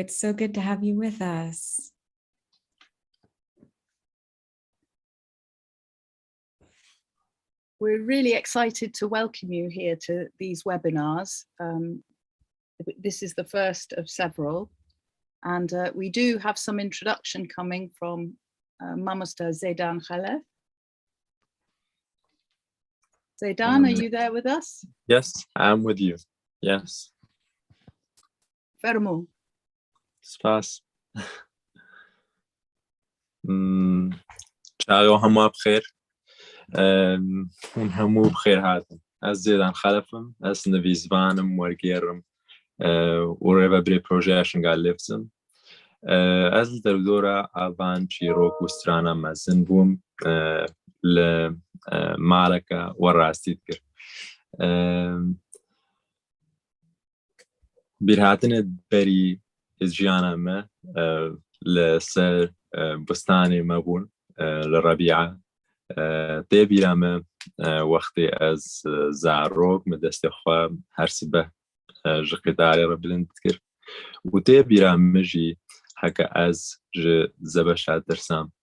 It's so good to have you with us. We're really excited to welcome you here to these webinars. This is the first of several, and we do have some introduction coming from Mamusta Zeydan Khalef. Zeydan, are you there with us? Yes, I'm with you. Yes. Fermo. سپاس. چاو همه بخیر. اون همو بخیر هاتم. از زیدان خلفم. از نویزبانم ورگیرم. ورقه بری پروژهشون گالفزم. از در دوره آبان چیروک و سترانم مزن بوم ل معرکة وراستی کر. بیرهاتن بری از جیانم لسر بستانی مبون لربیعه تبیرم وقتی از زاروک مدست خواب هر سبه جقداری را بلند کر و تبیرم مجی حکا از زبشت درسام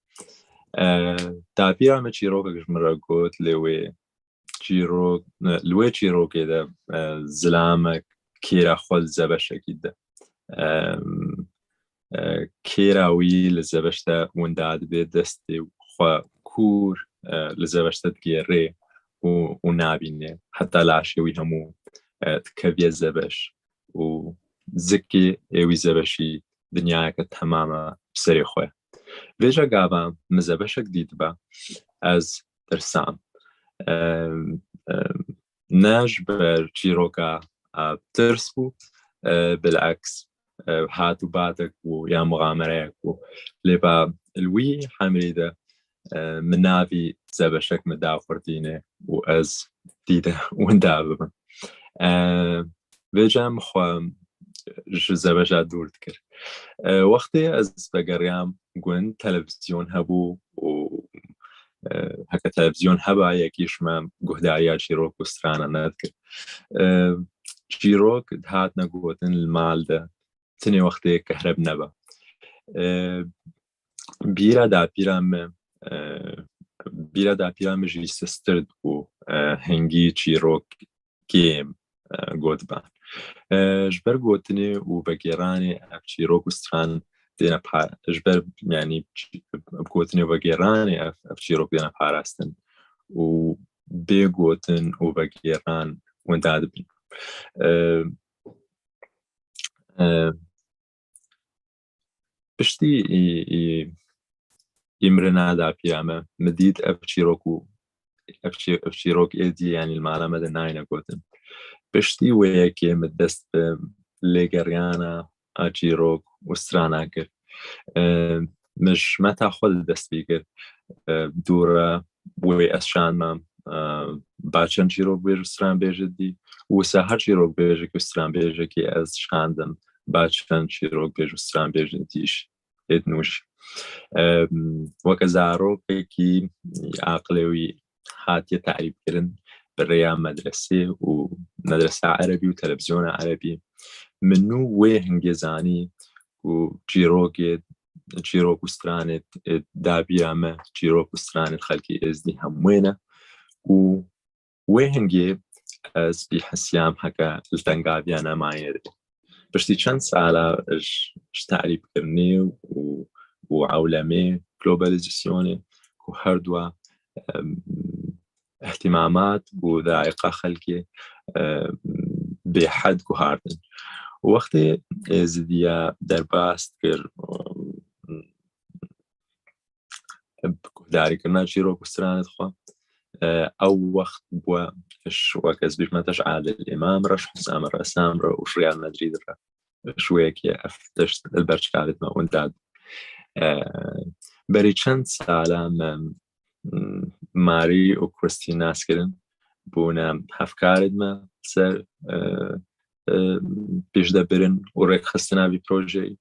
تابیرم چیروک جمرا گوت لوی چیروک ده زلامک کیرا خود زبش کده کیراوی لزبشته ونداد به دستی خو کور لزبشته گیره و نابینه حتی لاشوی همو تکوی زبش و زکی اوی زبشی دنیا که تمام سری خواه ویجا گابم مزبشک دید با از درسام ناج بر چیروکا ترس بو بالعكس هاتو باتك ويا مغامرك لبا الوي حميدة من نافي زبشك مدافرتينه وأز ديده وندابه ويجام خو زبشة دور تكر وقتي أز بقريام قوين تلفزيون هبو و هكا تلفزيون هبا يكيش ما قهدايا شيروك وسترانا نذكر شيروك دهاتنا قوتن المال ده تني وقتي كهرب نبا بيرا دا بيرام جي سسترد و هنگي شيروك جيم قوت بان جبر قوتني و بقيراني اف شيروك وستران دينا جبر يعني بقوتني و بقيراني اف شيروك دينا باراستن و بيقوتن و بقيران ونداد بين بشتي يمرنا دا بيامه مديد افشيروك ايدي يعني المعلمة دا ناينة قوتن بشتي ويكي مدست لغريانا اجيروك وسترانا كر مش متى خود دست بيكر دورة وي اسشان ما باچن چیروک بیج وستران بیج دی و سهر چیروک بیج که وستران بیج که از شاندم باچن چیروک بیج وستران بیج دیش ادنوش وكزاروك كي عقلوي هاتي تعريب كرن بالريام مدرسة ومدرسة عربي وتلفزيون عربي منو وين جزاني وجيروك وستران دابيامة جيروك وستران خلقي ازدي هموينة وهنگی از بحسيام هكا التنقابيانا معي بشتي چند سالة تعريب كرني وعولمي globalizazione وهردوا اهتمامات وذائقة خلقي بحد كهاردن وقتی يزيدية درباست كر بكهداري كرنا چيروك وسترانت خوا أو وقت بوا وكز بيش ما تشعال الإمام رش حسام الرسام وش ريال مدريد شوية كي أفتشت البرشكالت ما ونداد بري چند سالة ماري وكريستينا سكرن بونا هفكارد ما سر بيش دبرن وريك خستنا ببروجي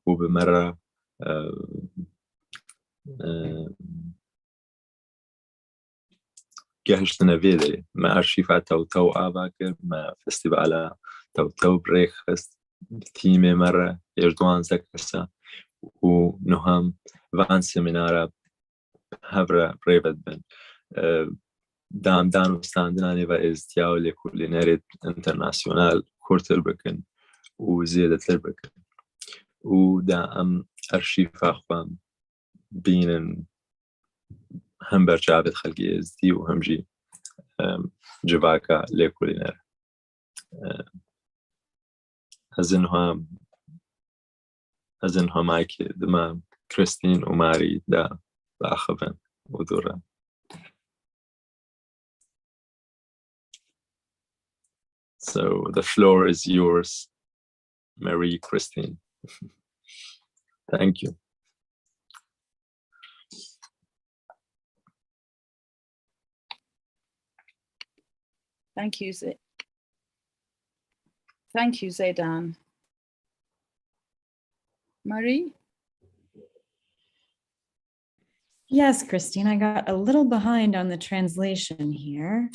وبمرة جهشتنا فيدري ما أرشيفات تو آباكر ما فستيبالا تو بريخ خست تیمێ مەرە هێژدوانزە کەسە و نوهام vان سێمینارە هەورە ڕێبەت بن دامدان وستاندنانی بە ئێزتیا و لێکولینەرێت ئینتەرناسیۆنال کورتتر بکەن و زیێدەتر بکەن و دا ئەم ئەرشیفا خوام بینن هەم بەرچاوێت خەڵکی ئێزدی و هەمژی جڤاکە لێکولینەر ئەزن هەماکێ دمە کریستین و ماری دا بەخەبن و دوورە. So the floor is yours, Marie Christine. Thank you. Thank you, Zeydan. Marie? Yes, Christine, I got a little behind on the translation here.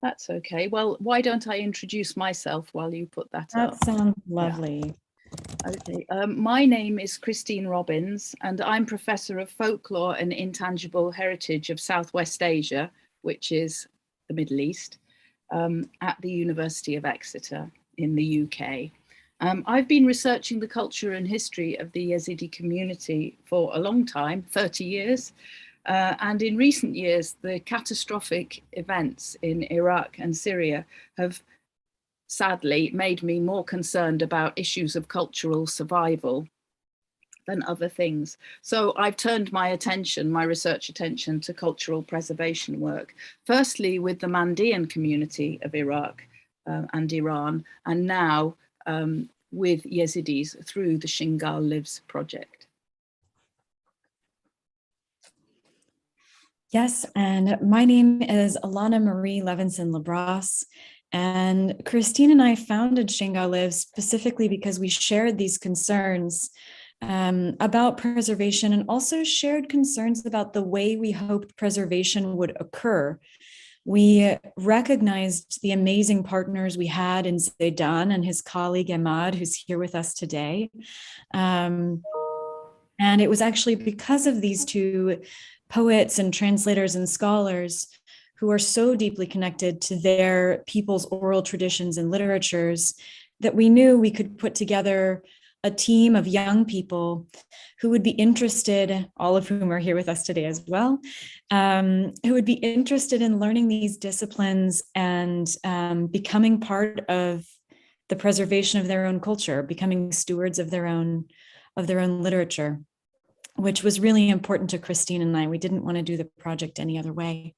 That's okay. Well, why don't I introduce myself while you put that up? That sounds lovely. Yeah. Okay. My name is Christine Robbins, and I'm Professor of Folklore and Intangible Heritage of Southwest Asia, which is the Middle East, at the University of Exeter in the UK. I've been researching the culture and history of the Yezidi community for a long time, 30 years. And in recent years, the catastrophic events in Iraq and Syria have sadly made me more concerned about issues of cultural survival than other things. So I've turned my research attention to cultural preservation work, firstly with the Mandaean community of Iraq and Iran, and now with Yezidis through the Shingal Lives project. Yes, and my name is Alana Marie Levinson-Labras, and Christine and I founded Shingal Lives specifically because we shared these concerns about preservation and also shared concerns about the way we hoped preservation would occur. We recognized the amazing partners we had in Zeydan and his colleague Ahmad, who's here with us today. And it was actually because of these two poets and translators and scholars who are so deeply connected to their people's oral traditions and literatures that we knew we could put together a team of young people who would be interested, all of whom are here with us today as well, who would be interested in learning these disciplines and becoming part of the preservation of their own culture, becoming stewards of their own literature, which was really important to Christine and I. We didn't want to do the project any other way.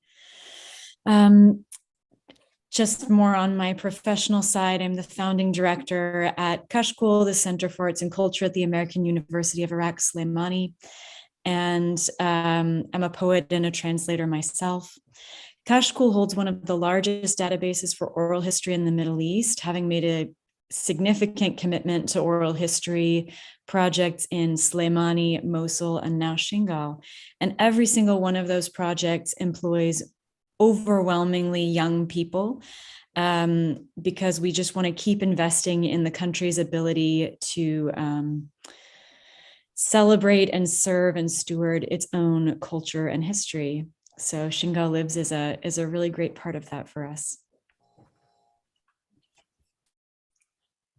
Just more on my professional side, I'm the founding director at Kashkul, the Center for Arts and Culture at the American University of Iraq, Slemani. And I'm a poet and a translator myself. Kashkul holds one of the largest databases for oral history in the Middle East, having made a significant commitment to oral history projects in Slemani, Mosul, and now Shingal. And every single one of those projects employs overwhelmingly young people because we just want to keep investing in the country's ability to celebrate and serve and steward its own culture and history. So Shingal Lives is a really great part of that for us.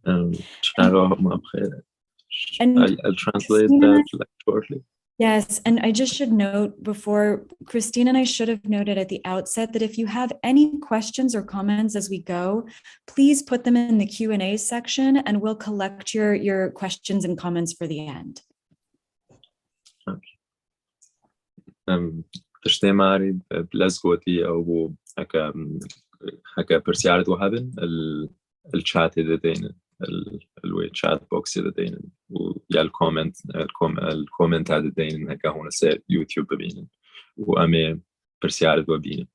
I'll translate that shortly. Yes, and I just should note before, Christine and I should have noted at the outset that if you have any questions or comments as we go, please put them in the Q&A section and we'll collect your questions and comments for the end. Okay. تشتي ماري بلزغوتي أو هكا برسيارة وهابن الشات دين الوي chat box دين ويا الكومنت هذا دين هكا هون سير يوتيوب ببينن وأمي برسيارة وبينن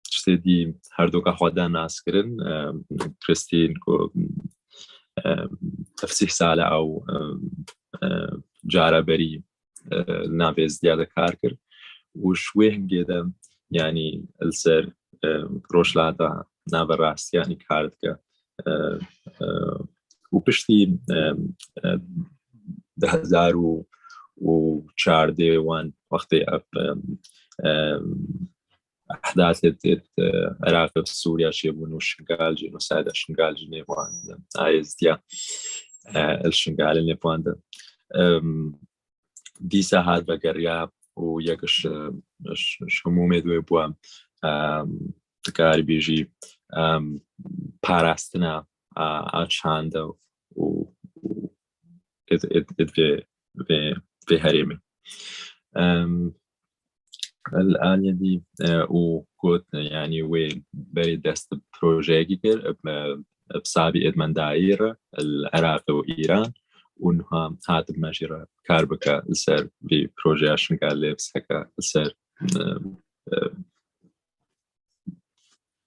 تشتي دي هردوكا خوادا ناس كرن كريستين كو تفسيح سالة أو جارة بري نابز ديادة كاركر وشويه هنگيدا يعني السر روشلاتا نابراس يعني كاردكا وبشتي 2014 وان وقتی أحداث العراق في سوريا شيبون والشنغال جينوسايد الشنغال جنيفوان يزديا الشنغال النيفوان دیسا هات بەگەڕیا و یەکش هەموومێ دوێ بووە تکاری بێژی پاراستنە ئاچاندە و في هەرێمی الآن يدي وقلت يعني وين بري دست بروجيكي كر بسابي إدمان دائرة العراق وإيران ونها هات بمجرى كاربكا السر ببروجيشن قال لبس هكا السر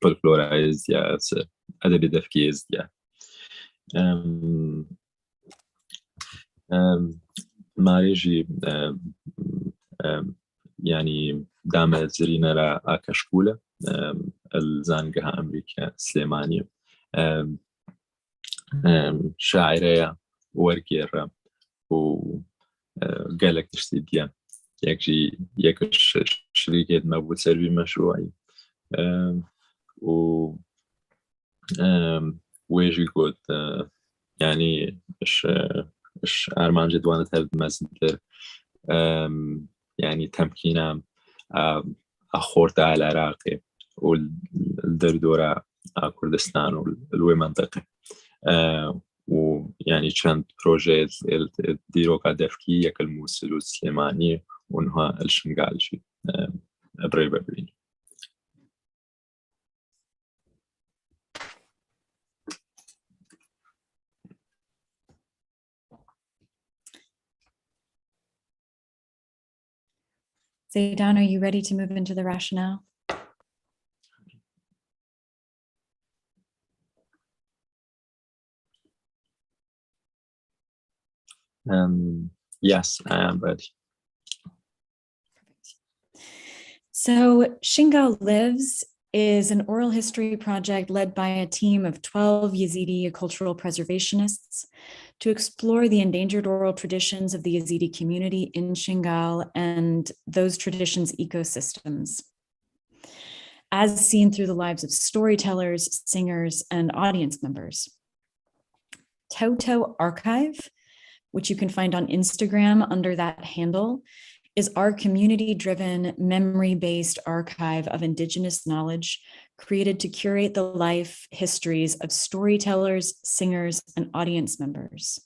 فولكلورايز يا أدبي دفكيز يا ماريجي يعني دام زرينا را كشكولة الزانقها أمريكا سليمانية شاعرية ورقيرة وقالك تشتي ديان يكش شريكة مبود سربي مشروعي ويجي قلت يعني إش أرمان جدوانة هذا مزدر يعني تمكينه أخورت على العراقي والدردورة كردستان والوي منطقة ويعني كانت بروجيت ديروكا دفكي يك الموصل والسليماني ونها الشنغالجي بريبا برين Zaydan, are you ready to move into the rationale? Yes, I am ready. So Shingal Lives is an oral history project led by a team of 12 Yezidi cultural preservationists to explore the endangered oral traditions of the Yezidi community in Shingal and those traditions' ecosystems, as seen through the lives of storytellers, singers, and audience members. Tew Tew Archive, which you can find on Instagram under that handle, is our community-driven, memory-based archive of Indigenous knowledge created to curate the life histories of storytellers, singers, and audience members.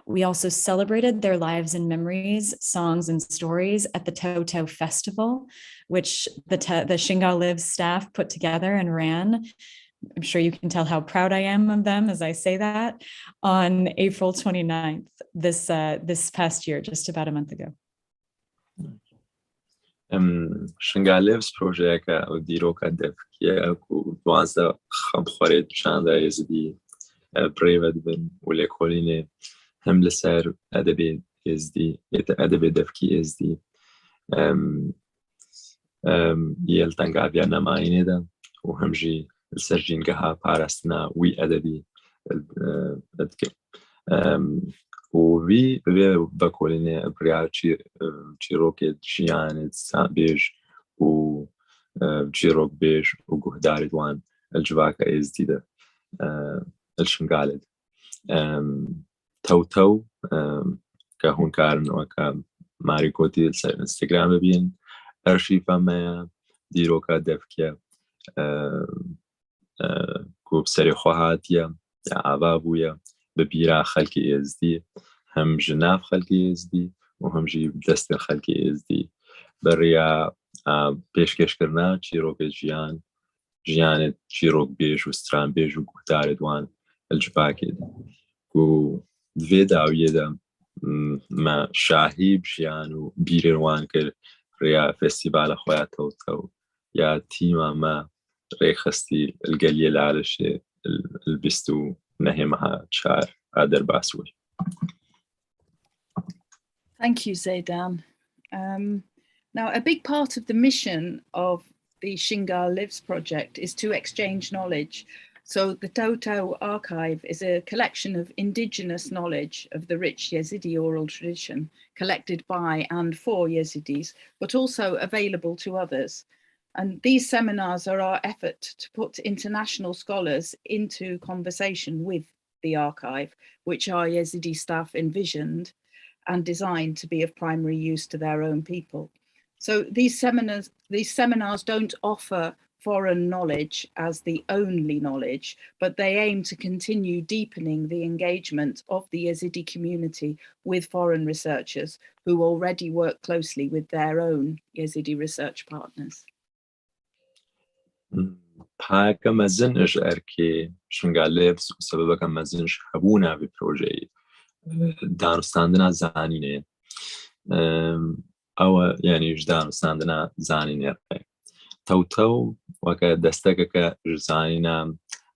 We also celebrated their lives and memories, songs, and stories at the Tew Tew Festival, which the Shingal Lives staff put together and ran. I'm sure you can tell how proud I am of them as I say that, on April 29th, this past year, just about a month ago. Shingal Lives project او دیروکا دفکیه و دوازده خمخورید چند یزدی بريفد بن ولكولين هم لسر أدبي يزدي أدبي دفكي يزدي يلتنقع بيانا معيني دا وهمجي السرجين قها بارستنا وي أدبي أدكي وفي بكولين بريال تشيروكي جيان بيج و تشيروك بيج وقهدار دوان الجواكا يزدي دا الشنقالد تو تو كهون كارن وكا ماريكوتي الانستغرام بين ارشيفا ما ديروكا دفكيا كوب سري خوهاتيا يا عبابويا ببيرا خلقي ازدي هم جناف خلقي ازدي وهم جيب دست خلقي ازدي بريا بيشكش كرنا تشيروك جيان تشيروك بيش وستران بيش وقهدار دوان الجباكي و دوێ داویەدا ما شاهی بژیان و بیرێوان کرد ڕێیا فێستیڤالە خۆیان تەوتەو یا تیما ما ڕێخستی الگەلیە لالەشێ البیست و نەهێمەها چار ئادەر باسووی. Thank you, Zaydan. Now, a big part of the mission of the Shingal Lives project is to exchange knowledge. So the Tew Tew archive is a collection of indigenous knowledge of the rich Yezidi oral tradition collected by and for Yezidis, but also available to others. And these seminars are our effort to put international scholars into conversation with the archive, which our Yezidi staff envisioned and designed to be of primary use to their own people. So these seminars don't offer foreign knowledge as the only knowledge, but they aim to continue deepening the engagement of the Yezidi community with foreign researchers who already work closely with their own Yezidi research partners. پاکە مەزنش ئەرکێ شنگال لێفس و سەبەبەکە مەزنش هەبوونا بە پرۆژەی دانوستاندنا زانینێ ئەوە یانیش دانوستاندنا زانینێ تەو تەو وەکە دەستەکەکە زانینە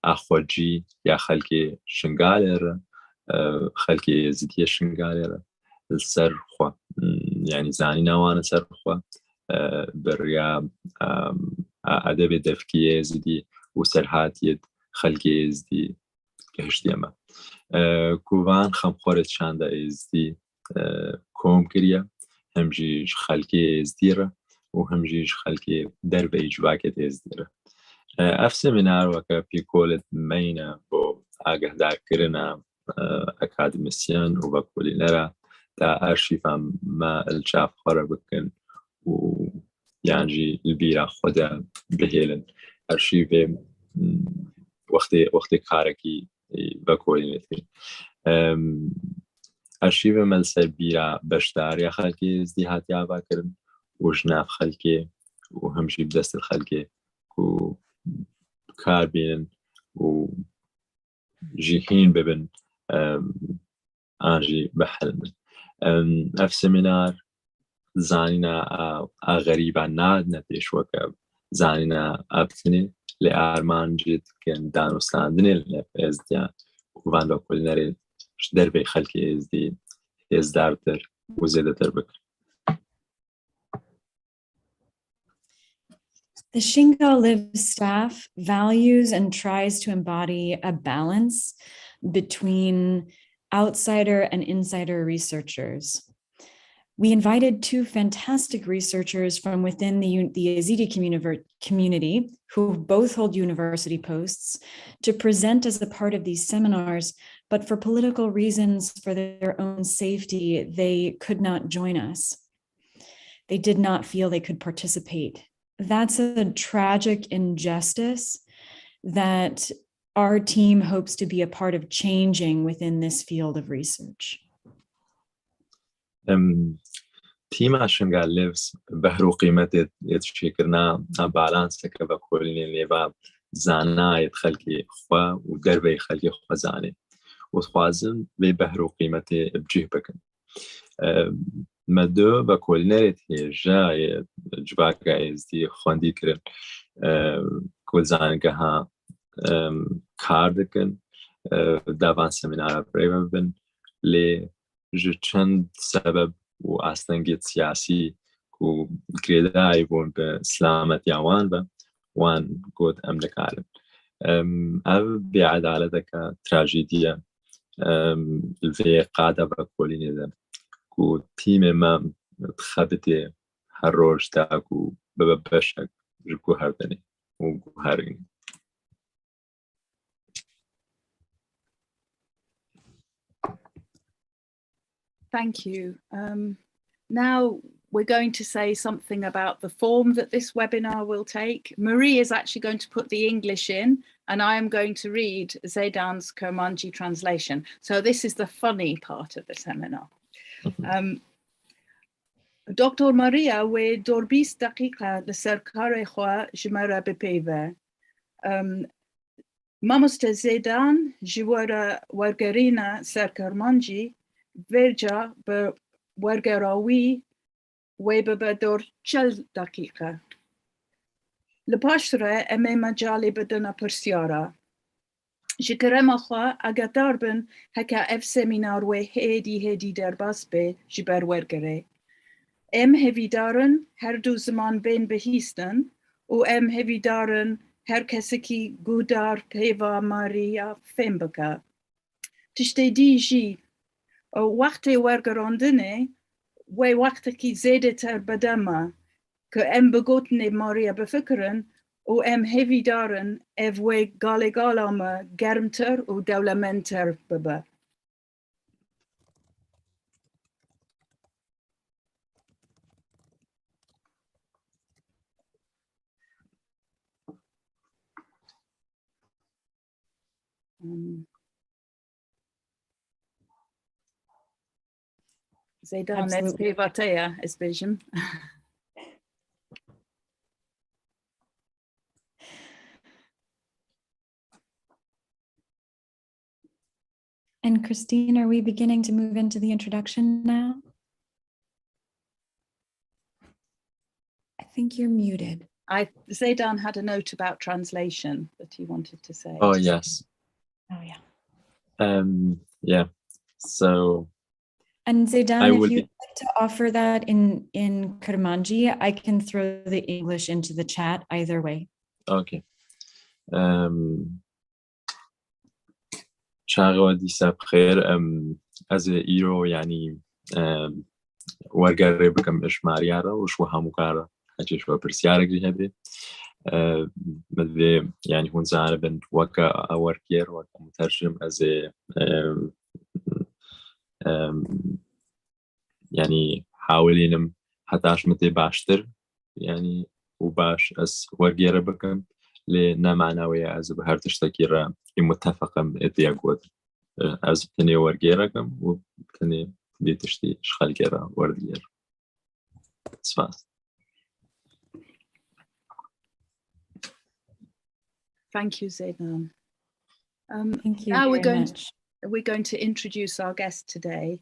ئاخۆجی یا خەلکی شنگالێرە خەلکی یێزیدیە شنگالێرە سەرخوا یعنی زانیناوانە سەرخوا بڕیا ئەدەبێت دەفکی یێزیدی و سەرهاتیت خەلکی یێزیدی گەشتی ئەمە کوڤان خەمخۆرت شاندا یێزیدی کۆم کردە هەمژیش خەلکی یێزیدیرە و هەمژیش خەلکی دەربەی جوواکێت یێزیدیرە ئەف سێمینارۆکە پیکۆلت مەینە بۆ ئاگەهدارکردنە ئەکادمیسیان و بە کۆلینەرە تا ئارشیفە ما الچاف خۆرە بکەن و یانجی البیرە خۆدا بهێلن ئەرشیڤێ وەختی کارێکی بە کۆلینێتی ئەرشیڤە مەلسەر بیرە بەشداریە خەلکی یێزدی هاتیا باکردن و ژناف خەلکێ و هەمژی بدەستت خەلکێ و کار بینن و ژیهین ببن ئاژی بەحلمن ئەف سێمینار زانینە ئاغەریبان نادنە پێشوەکە زانینە ئەبتنێ لێ ئارمانجێت کەن دانوستاندنێ لە ئێزدیان وان بە کۆلینەرێ دەربەی خەلکی ئێزدی هێزدارتر و زێدەتر بکرد. The Shingal Lives staff values and tries to embody a balance between outsider and insider researchers. We invited two fantastic researchers from within the Yezidi community who both hold university posts to present as a part of these seminars, but for political reasons, for their own safety, they could not join us. They did not feel they could participate. That's a tragic injustice that our team hopes to be a part of changing within this field of research. تیما شنگال لیفز بەهرو قیمەتێت یەتشێکردنا بالانسەکە بە کۆلینێ لێبا زانایەت خەلکی خوا و دەربەی خەلکی خوا زانێ وخوازم بێ بەهرو قیمەتێ بجێ بکەن مەدۆ بە کۆلینەرێت هێژایە جوواکە ئێزدی خوێندی کردن کۆزانگەها کار دەکەن داوان سەمینارە برێوە بن لێ ji çend sebeb û astengên siyasî ku girêdayî bûn bi silametiya wan be wan got em nikarin ev bêedaleta trajîdî ye vê qada vekolînê de ku tîmê me dixebitê her roj da ku bibe beşek ji guherdenê û guherîn. Thank you. Now we're going to say something about the form that this webinar will take. Marie is actually going to put the English in, and I am going to read Zeydan's Kurmanji translation. So this is the funny part of the seminar. Dr. Maria we dorbis daqiqa le serkare khwa jmara bepeve. Mamoste Zeydan jiwara wargarina serkarmanji verja be wargarawi ويبقى دور 40 دقيقة. لباشرة أمي مجالي بدنا برسيارة. جكرم أخوة أقدار بن هكا أف سمينار هيدي درباس بي جبر ورقري. هفي دارن هر دو زمان بين بهيستن و ام هفی دارن هر کسی که گودار پیوا ماریا فهم بکه. تشتی دیجی وقتی ورگراندنه و وقتی که زیده تر بدمه که ام بگوتنه ماریا بفکرن و ام هفی دارن اوی گالی گالامه گرمتر و دولمنتر ببه. زیدان از پیواتیا از بیشم. And Christine, are we beginning to move into the introduction now? I think you're muted. Zaidan had a note about translation that he wanted to say. Oh, yes. Oh, yeah. Yeah. So. And Zaidan, if you'd like to offer that in Kurmanji, I can throw the English into the chat either way. Okay. شغل دیسا بخیر از ایرو یعنی ورگره بکم اشماریاره و شو همو کاره هچه شو پرسیاره گری هبه مدوی یعنی هون زانه بند وکا ورگیر وکا مترجم از يعني حاولينم حتىش متى باشتر يعني وباش أس ورجيرة بكم لنا معنوية أز بهر تشتكيرة متفقة إذا أقول أز بتني ورجيرة كم وبتني بيتشتي شخال جيرة ورجير. سفاس. Thank you, Zaidan. Thank you now very much. We're going to introduce our guest today.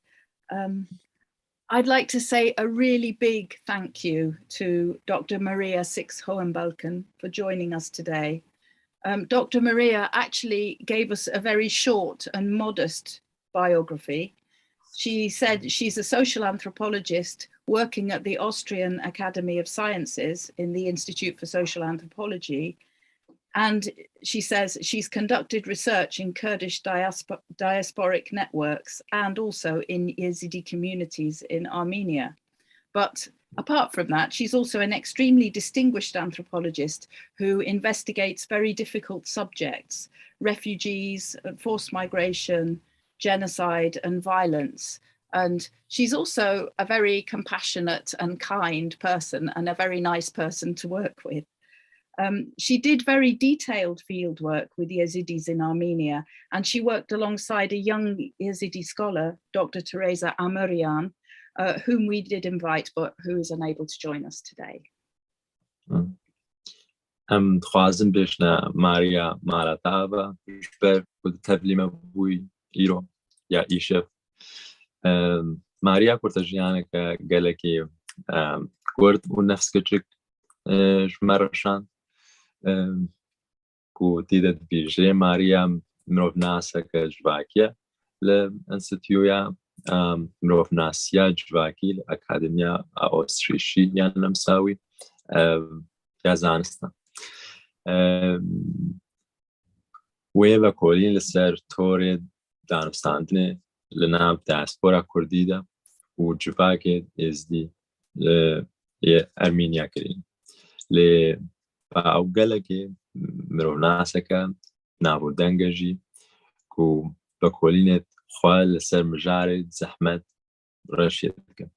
I'd like to say a really big thank you to Dr. Maria Six-Hohenbalken for joining us today. Dr. Maria actually gave us a very short and modest biography. She said she's a social anthropologist working at the Austrian Academy of Sciences in the Institute for Social Anthropology. And she says she's conducted research in Kurdish diasporic networks and also in Yezidi communities in Armenia. But apart from that, she's also an extremely distinguished anthropologist who investigates very difficult subjects: refugees, forced migration, genocide, and violence. And she's also a very compassionate and kind person and a very nice person to work with. She did very detailed field work with Yezidis in Armenia, and she worked alongside a young Yezidi scholar, Dr. Teresa Amarian, whom we did invite, but who is unable to join us today. خوازم بشنا ماریا ماراتاوا بر كنت تبليم بوي إيرو يا إيشف ماريا كورتاجيانا كجالكي كورد ونفس كتشك مرشان كو تيدت بيجي ماريا مروف ناسا كجواكيا لإنستيويا مروف ناسيا جواكي لأكاديميا أوستريشي يعني نمساوي يا زانستا ويبا كولين لسر توري دانستاندني لنام diaspora كرديدا وجواكي إزدي لأرمينيا كرين فأوغلكي مرو ناسكا نابو دنگجي كو بكولينت خوال لسر مجارد زحمت رشيدك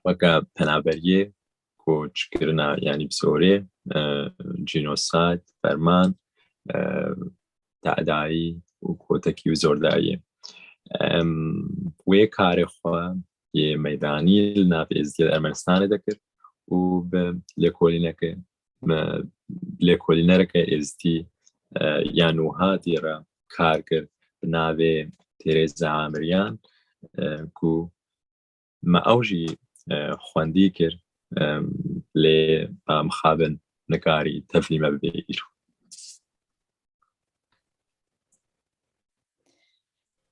وكا پنابريه كو چكرنا يعني بسوري جينوسايد فرمان تعدائی و کوتکی و زوردایی وی کار خواه یه میدانی لناف ازدیاد ارمنستان دکر و به لکولینه که ازدی یانوهاتی را کار کرد بناوه تیرزا عامریان که ما اوجی خواندی کرد لی مخابن نکاری تفلیمه ببیرو.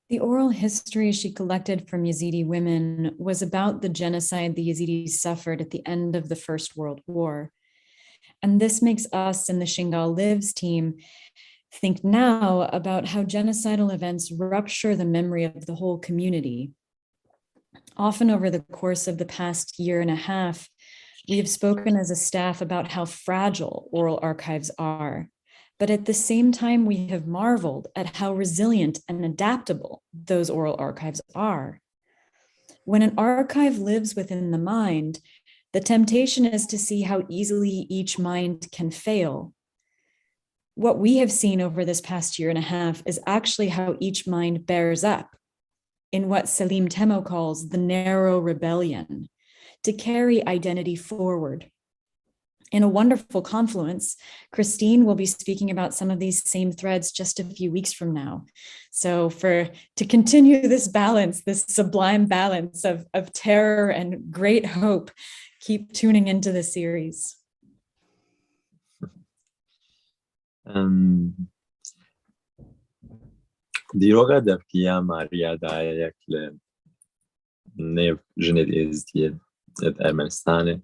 The oral history she collected from Yezidi women was about the genocide the Yazidis suffered at the end of the First World War. And this makes us in the Shingal Lives team think now about how genocidal events rupture the memory of the whole community. Often over the course of the past year and a half, we have spoken as a staff about how fragile oral archives are. But at the same time, we have marveled at how resilient and adaptable those oral archives are. When an archive lives within the mind, the temptation is to see how easily each mind can fail. What we have seen over this past year and a half is actually how each mind bears up in what Salim Temo calls the narrow rebellion, to carry identity forward. In a wonderful confluence, Christine will be speaking about some of these same threads just a few weeks from now. So to continue this balance, this sublime balance of terror and great hope, keep tuning into the series. دیروگا دفکیا ماریا دایک لنیو جنید ایزدی ارمنستان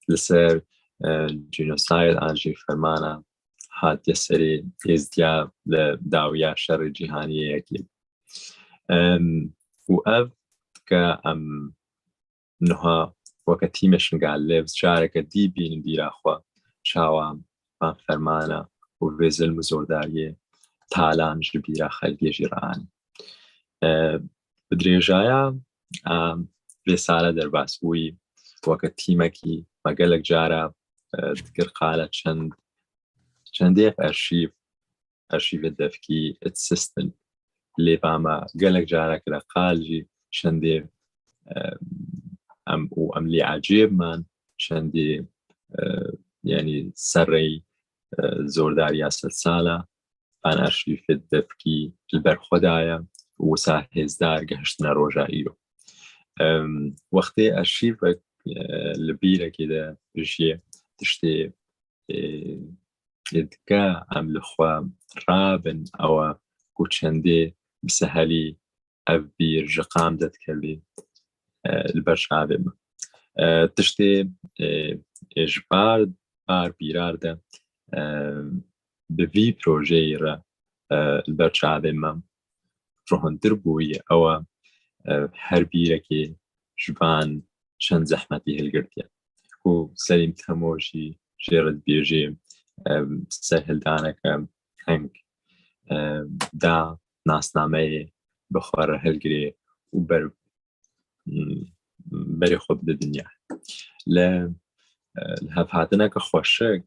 لسر جنوساید آنجی فرمانا هات یسری ایزدیا لداویا شر جهانی یکی و اف که نها وقتی مشن قال لیفز شارک دی بین دیرا خوا شاوام با فرمانا و وزل مزورداری تالان جبیرا خلقی جیران بدریجایا رسالة در باسوی وقت تیمکی مقالك جارا تذكر قالت چندیق أرشيف الدفكي اتسيستن اللي باما قالك جارا كلا قال جي شندي أم لي عجيب من شندي يعني سري زورداري السلسالة أنا أرشيف الدفكي البرخدايا وساهزدار قهشتنا روجائيو وقتی أرشيفك لبيرة كده بشي تشتي يدكا عم لخوا رابن أو كوتشندي بسهلي أبير جقام دتكلي البرشابم تشتي إجبار بار بيرار ده بفي بروجي را البرشابم روحن دربوي أو هر بیرکی جوان چند زحمتی هلگرتیه و سلیم تموشی جرد بیجی سهل دانک هنگ دا ناسنامه بخوار هلگری و بری خوب ده دنیا لهف هاتنا که خوشه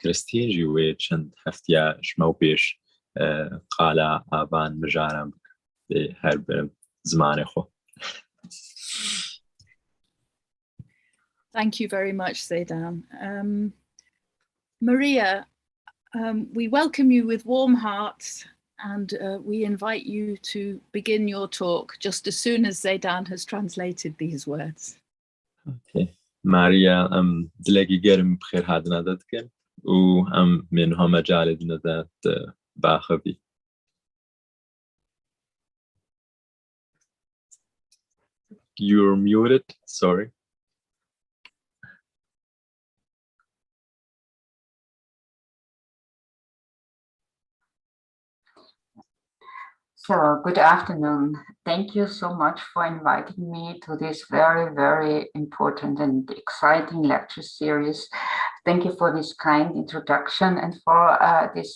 کریستین جیوی چند هفتیا شمو بیش قالا آبان مجارم به هر برم زمان خو. Thank you very much, Zeydan. Maria, we welcome you with warm hearts and we invite you to begin your talk just as soon as Zeydan has translated these words. Okay. Maria, دلگی گرم بخیر هادنا دادکن و منها مجال دادت باخبی. You're muted, sorry. So, good afternoon. Thank you so much for inviting me to this very, very important and exciting lecture series. Thank you for this kind introduction and for this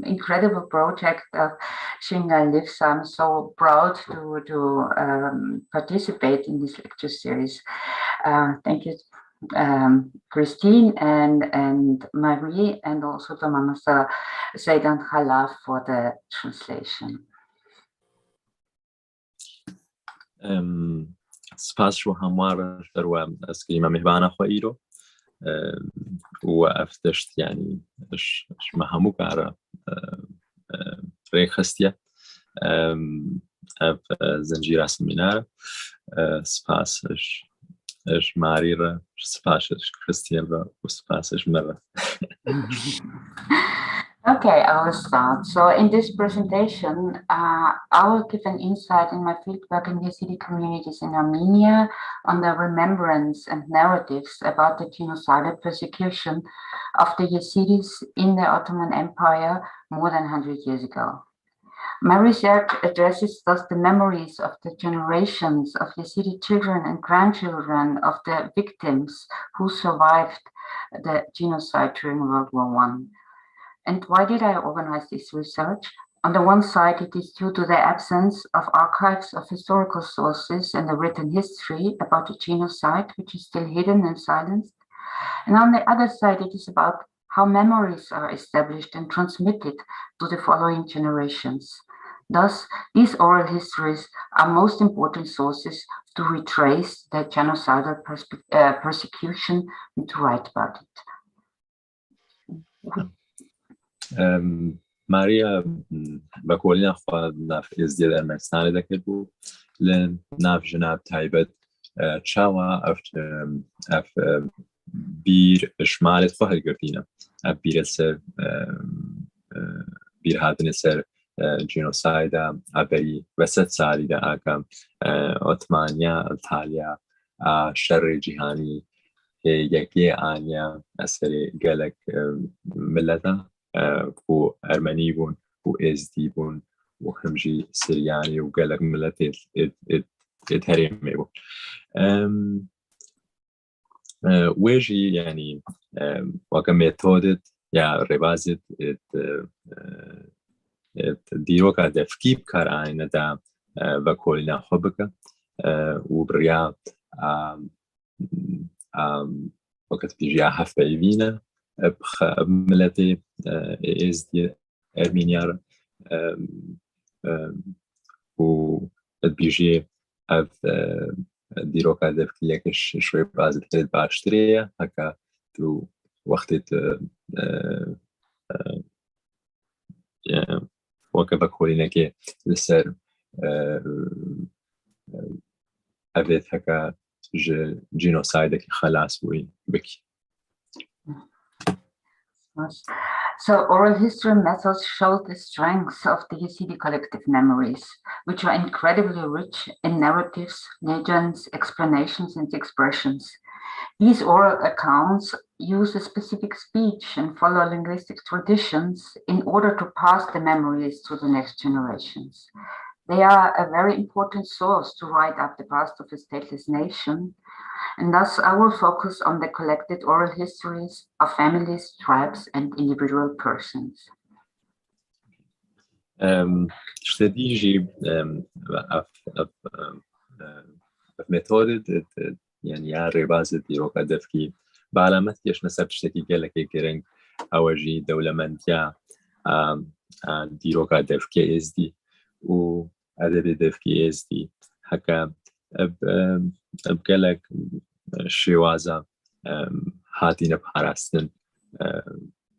incredible project of Shingal Lives. I'm so proud to participate in this lecture series. Thank you, Christine and Marie, and also to Mamasa Zeydan Khalaf for the translation. سپاس شو هموار شروع اسكريما مهبانا خويرو وأفتشت يعني إيش مهمو كارا ريخستيا أف زنجير السمينار سپاس إيش ماريرا سپاس إيش كريستيان وسپاس إيش مرة. Okay, I will start. So in this presentation, I will give an insight in my fieldwork in Yezidi communities in Armenia on the remembrance and narratives about the genocidal persecution of the Yezidis in the Ottoman Empire more than 100 years ago. My research addresses thus the memories of the generations of Yezidi children and grandchildren of the victims who survived the genocide during World War I. And why did I organize this research? On the one side, it is due to the absence of archives of historical sources and the written history about the genocide, which is still hidden and silenced. And on the other side, it is about how memories are established and transmitted to the following generations. Thus, these oral histories are most important sources to retrace the genocidal persecution and to write about it. ماریا بەکۆڵی ناخوا ناف ئێزدی ئەرمەنستانە دەکرد بوو لە ناف ژناب تایبەت چاوە ئەف بیر شمالت خۆ هەلگرتینە ئەف بیرە سەر بیر هاتنە سەر جینۆسایدا ئەبەری بە 100 ساڵیدا ئاکەم ئۆتمانیا ئەنتالیا شەڕی جیهانی یەکێ ئانیا ئەسەری گەلک ملەتە و ئەرمەنی بوون و ئێزدی بوون و هەمژی سریانی و گەلک ملەت هەرێمێ بوو وێژی ینی وەکە مێتۆدت یا ڕێبازت دیرۆکە دەفکی بکار ئاینەدا بە کۆلی ناخۆ بکە و بڕیا وەکەت پیژیا هەفتەیڤینە ملەتی ئێزدی ئەرمینیارە و بیژێ ئەف دیرۆکە دەفکیەکەش شوێ بازت کرد باشترەیە هەکە تو وەختت وەکە بە کۆلینەکێ لەسەر ئەبێت هەکە جینۆسایدێکی خەلاس بووی بکی. So oral history methods show the strength of the Yezidi collective memories, which are incredibly rich in narratives, legends, explanations, and expressions. These oral accounts use a specific speech and follow linguistic traditions in order to pass the memories to the next generations. They are a very important source to write up the past of a stateless nation, and thus I will focus on the collected oral histories of families, tribes, and individual persons. شتديجي ميثود يعني يا ريبازة ديروكا دفكي بعلامات يش نسبت شتكي قالك يكرنج أوجي دولة منتيا ديروكا دفكي إزدي و أدبي دفكي إزدي هكا قالك شوازة هاتين بحراستن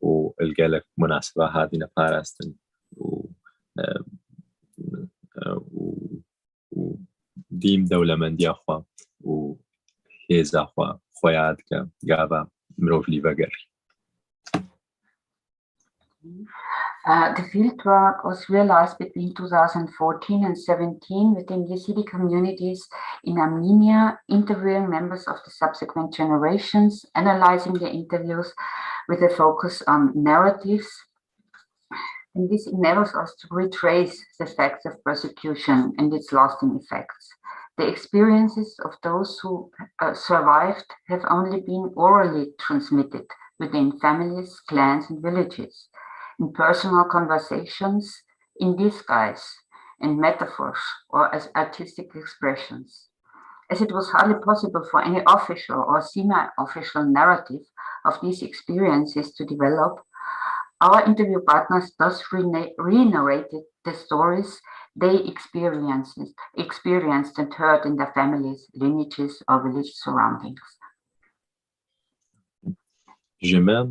و القالك مناسبة هاتين بحراستن و دیم دولمندی خوا و هیزا خوا خویاد که گاوا مروفلی وگر. The fieldwork was realized between 2014 and 2017 within Yezidi communities in Armenia, interviewing members of the subsequent generations, analyzing the interviews with a focus on narratives. And this enables us to retrace the effects of persecution and its lasting effects. The experiences of those who survived have only been orally transmitted within families, clans, and villages, in personal conversations, in disguise, in metaphors, or as artistic expressions. As it was hardly possible for any official or semi-official narrative of these experiences to develop, our interview partners thus re-narrated the stories they experienced and heard in their families, lineages, or village surroundings. جمع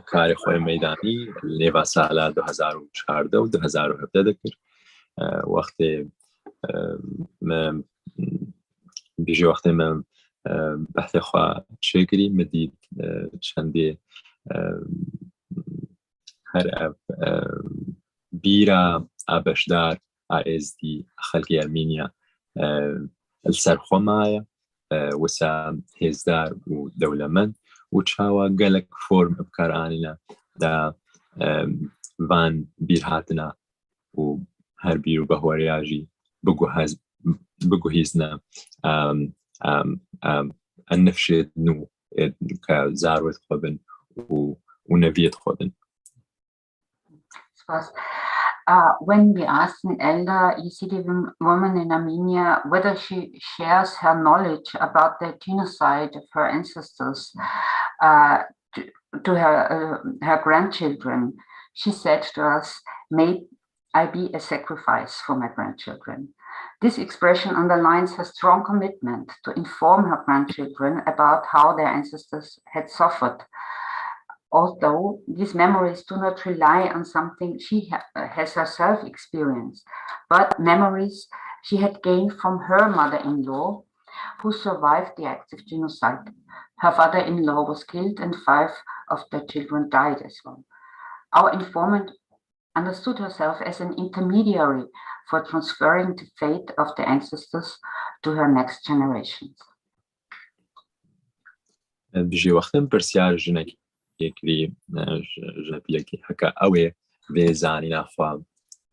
کاری خوی میدانی لیوا سال 2014 و 2017 دکر وقتی من بیشتر وقتی من بحث خوا چگری مدید چندی هر بيرا أبشدار أزدي خلقي أرمينيا السرخو معايا وسا هزدار ودولة من وتشاوا قالك فورم بكار آننا دا فان بيرهاتنا وهر بيرو بهورياجي بقو هيزنا النفشت نو كزاروت خبن ونبيت خبن. When we asked an elder Yezidi woman in Armenia whether she shares her knowledge about the genocide of her ancestors to her grandchildren, she said to us, "May I be a sacrifice for my grandchildren." This expression underlines her strong commitment to inform her grandchildren about how their ancestors had suffered. Although these memories do not rely on something she has herself experienced, but memories she had gained from her mother-in-law, who survived the acts of genocide. Her father-in-law was killed and 5 of their children died as well. Our informant understood herself as an intermediary for transferring the fate of the ancestors to her next generations. بجي وقتم برسيار جنك يكري جنبيلكي هكا أوي ويزاني نخوا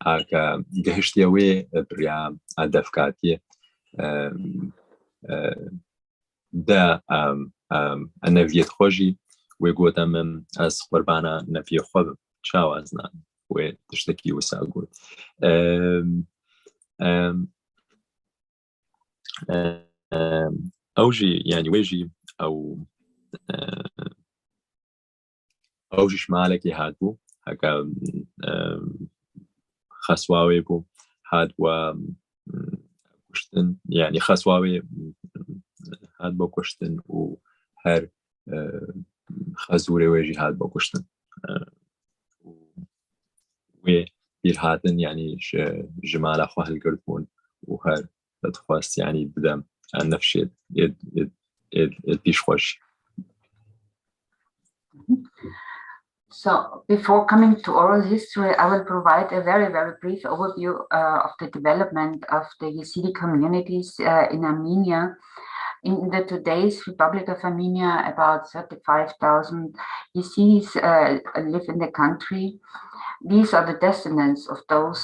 هكا جهشتي أوي بريا أدفكاتي دا النفيت خوجي ويقول من أس قربانا نفي خوب شاوزنا وتشتكي وساقول أوجي يعني ويجي أو شمالك هادبو هكا خسواوي بو هادبو كشتن يعني خسواوي هادبو كشتن وهر خزوري ويجي هادبو كشتن ويرهاتن يعني جمال أخوة القردون وهر تخواست يعني بدم النفشي البيش خوش. So before coming to oral history, I will provide a very, very brief overview of the development of the Yezidi communities in Armenia. In the today's Republic of Armenia, about 35,000 Yezidis live in the country. These are the descendants of those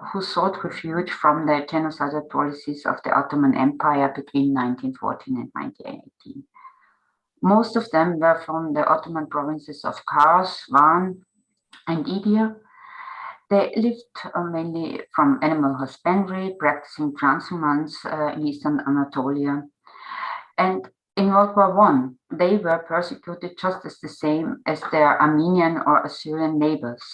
who sought refuge from the genocidal policies of the Ottoman Empire between 1914 and 1918. Most of them were from the Ottoman provinces of Kars, Van, and Idir. They lived mainly from animal husbandry, practicing transhumance in eastern Anatolia. And in World War I, they were persecuted just as the same as their Armenian or Assyrian neighbors.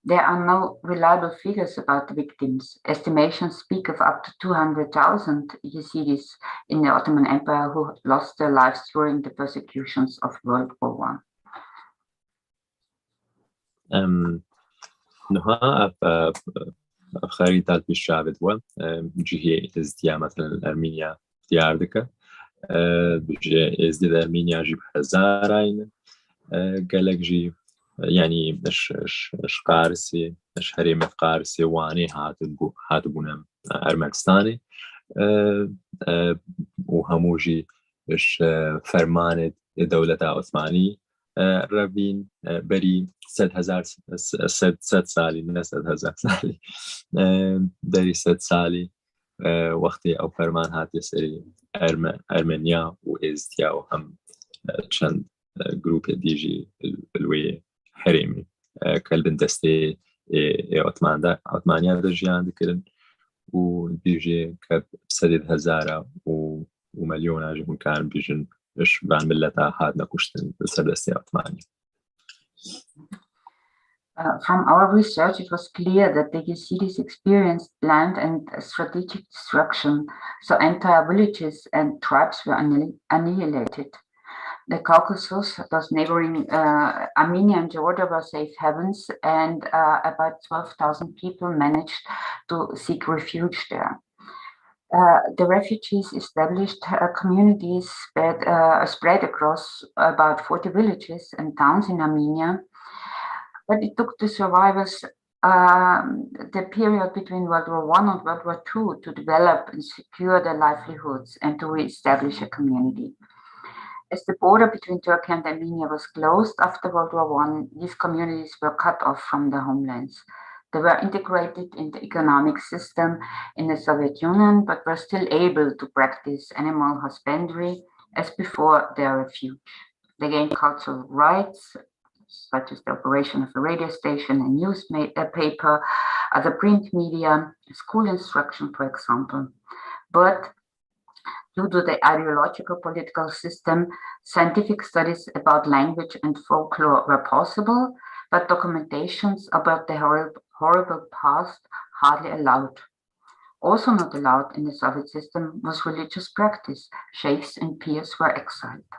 There are no reliable figures about the victims. Estimations speak of up to 200,000 Yezidis in the Ottoman Empire who lost their lives during the persecutions of World War I. نها خريطة بالشعب دول جهة ازديا مثلا أرمينيا ديار دكا بجي ازديا أرمينيا جيب هزارين قالك جي يعني اش قارسي اش هريمة قارسي واني هاتبونا أرمنستاني وهموجي اش فرمانة دولة عثماني رابين بري 100 سالي من 100,000 سالي بري 100 سالي وقتي أو فرمان هات يسري أرمنيا وإزديا وهم چند جروب ديجي الوي حريمي كالبن دستي عثمانيا دجيان دكرن وديجي كب 100,000 ومليون جهون كان بيجن إيش بان ملتا هادنا كشتن بسردستي عثمانيا. From our research, it was clear that the Yezidis experienced planned and strategic destruction, so entire villages and tribes were annihilated. The Caucasus, those neighboring Armenia and Georgia, were safe havens, and about 12,000 people managed to seek refuge there. The refugees established communities spread across about 40 villages and towns in Armenia. but it took the survivors the period between World War I and World War II to develop and secure their livelihoods and to re-establish a community. As the border between Turkey and Armenia was closed after World War I, these communities were cut off from their homelands. They were integrated in the economic system in the Soviet Union, but were still able to practice animal husbandry as before their refuge. They gained cultural rights, such as the operation of a radio station, a newspaper, other print media, school instruction, for example. But due to the ideological political system, scientific studies about language and folklore were possible, but documentations about the horrible past hardly allowed. Also not allowed in the Soviet system was religious practice. Sheikhs and peers were exiled.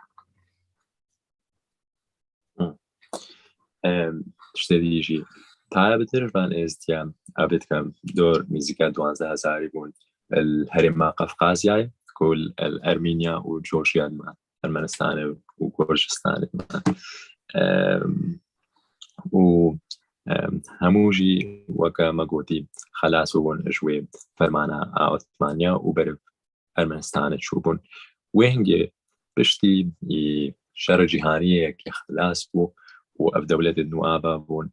تشتريجي تا بترفان ازديام أبدكم دور ميزيكا 12,000 بون الهرم قفقازيا كل الأرمينيا وجورجيا أرمنستان وجورجستان و هموجي وكا مقوتي خلاص وبون اجوي فرمانا عثمانيا وبرب أرمنستان تشوبون وهنجي بشتي شر جهانية كي خلاص بو وأف دولة النوابة بون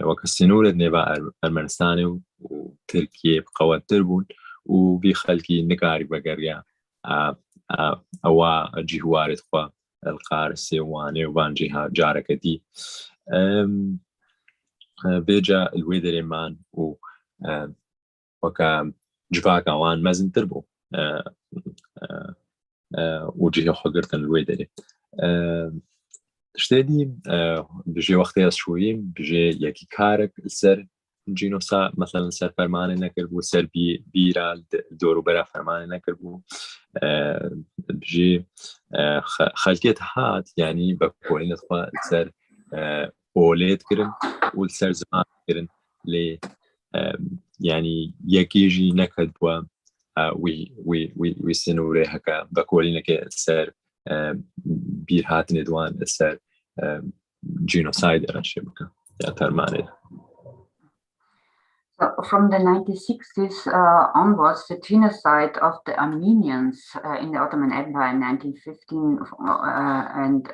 وكالسنورة نبا أرمنستان وتركيا بقوات تربون وبيخلكي نكاري بقريا أوا جهوارة خوا القارسي واني وبان جهة جارك دي بيجا الويدر مان وكا جفاكا وان مازن تربو وجهة حقرتن الويدر تشتدي بجي وقتي شوي بجي يكي كارك سر جينوسا مثلا سر فرمانه نكربو سر بيرا دورو برا فرمانه نكربو بجي خلقيت هات يعني بقولين اخوا سر اوليت كرن والسر زمان كرن لي يعني يكيجي نكدبوا وي سنوري هكا بقولين كي سر بير هات ندوان سر genocide رشبكه يا ترمانه. From the 1960s onwards, the genocide of the Armenians in the Ottoman Empire in 1915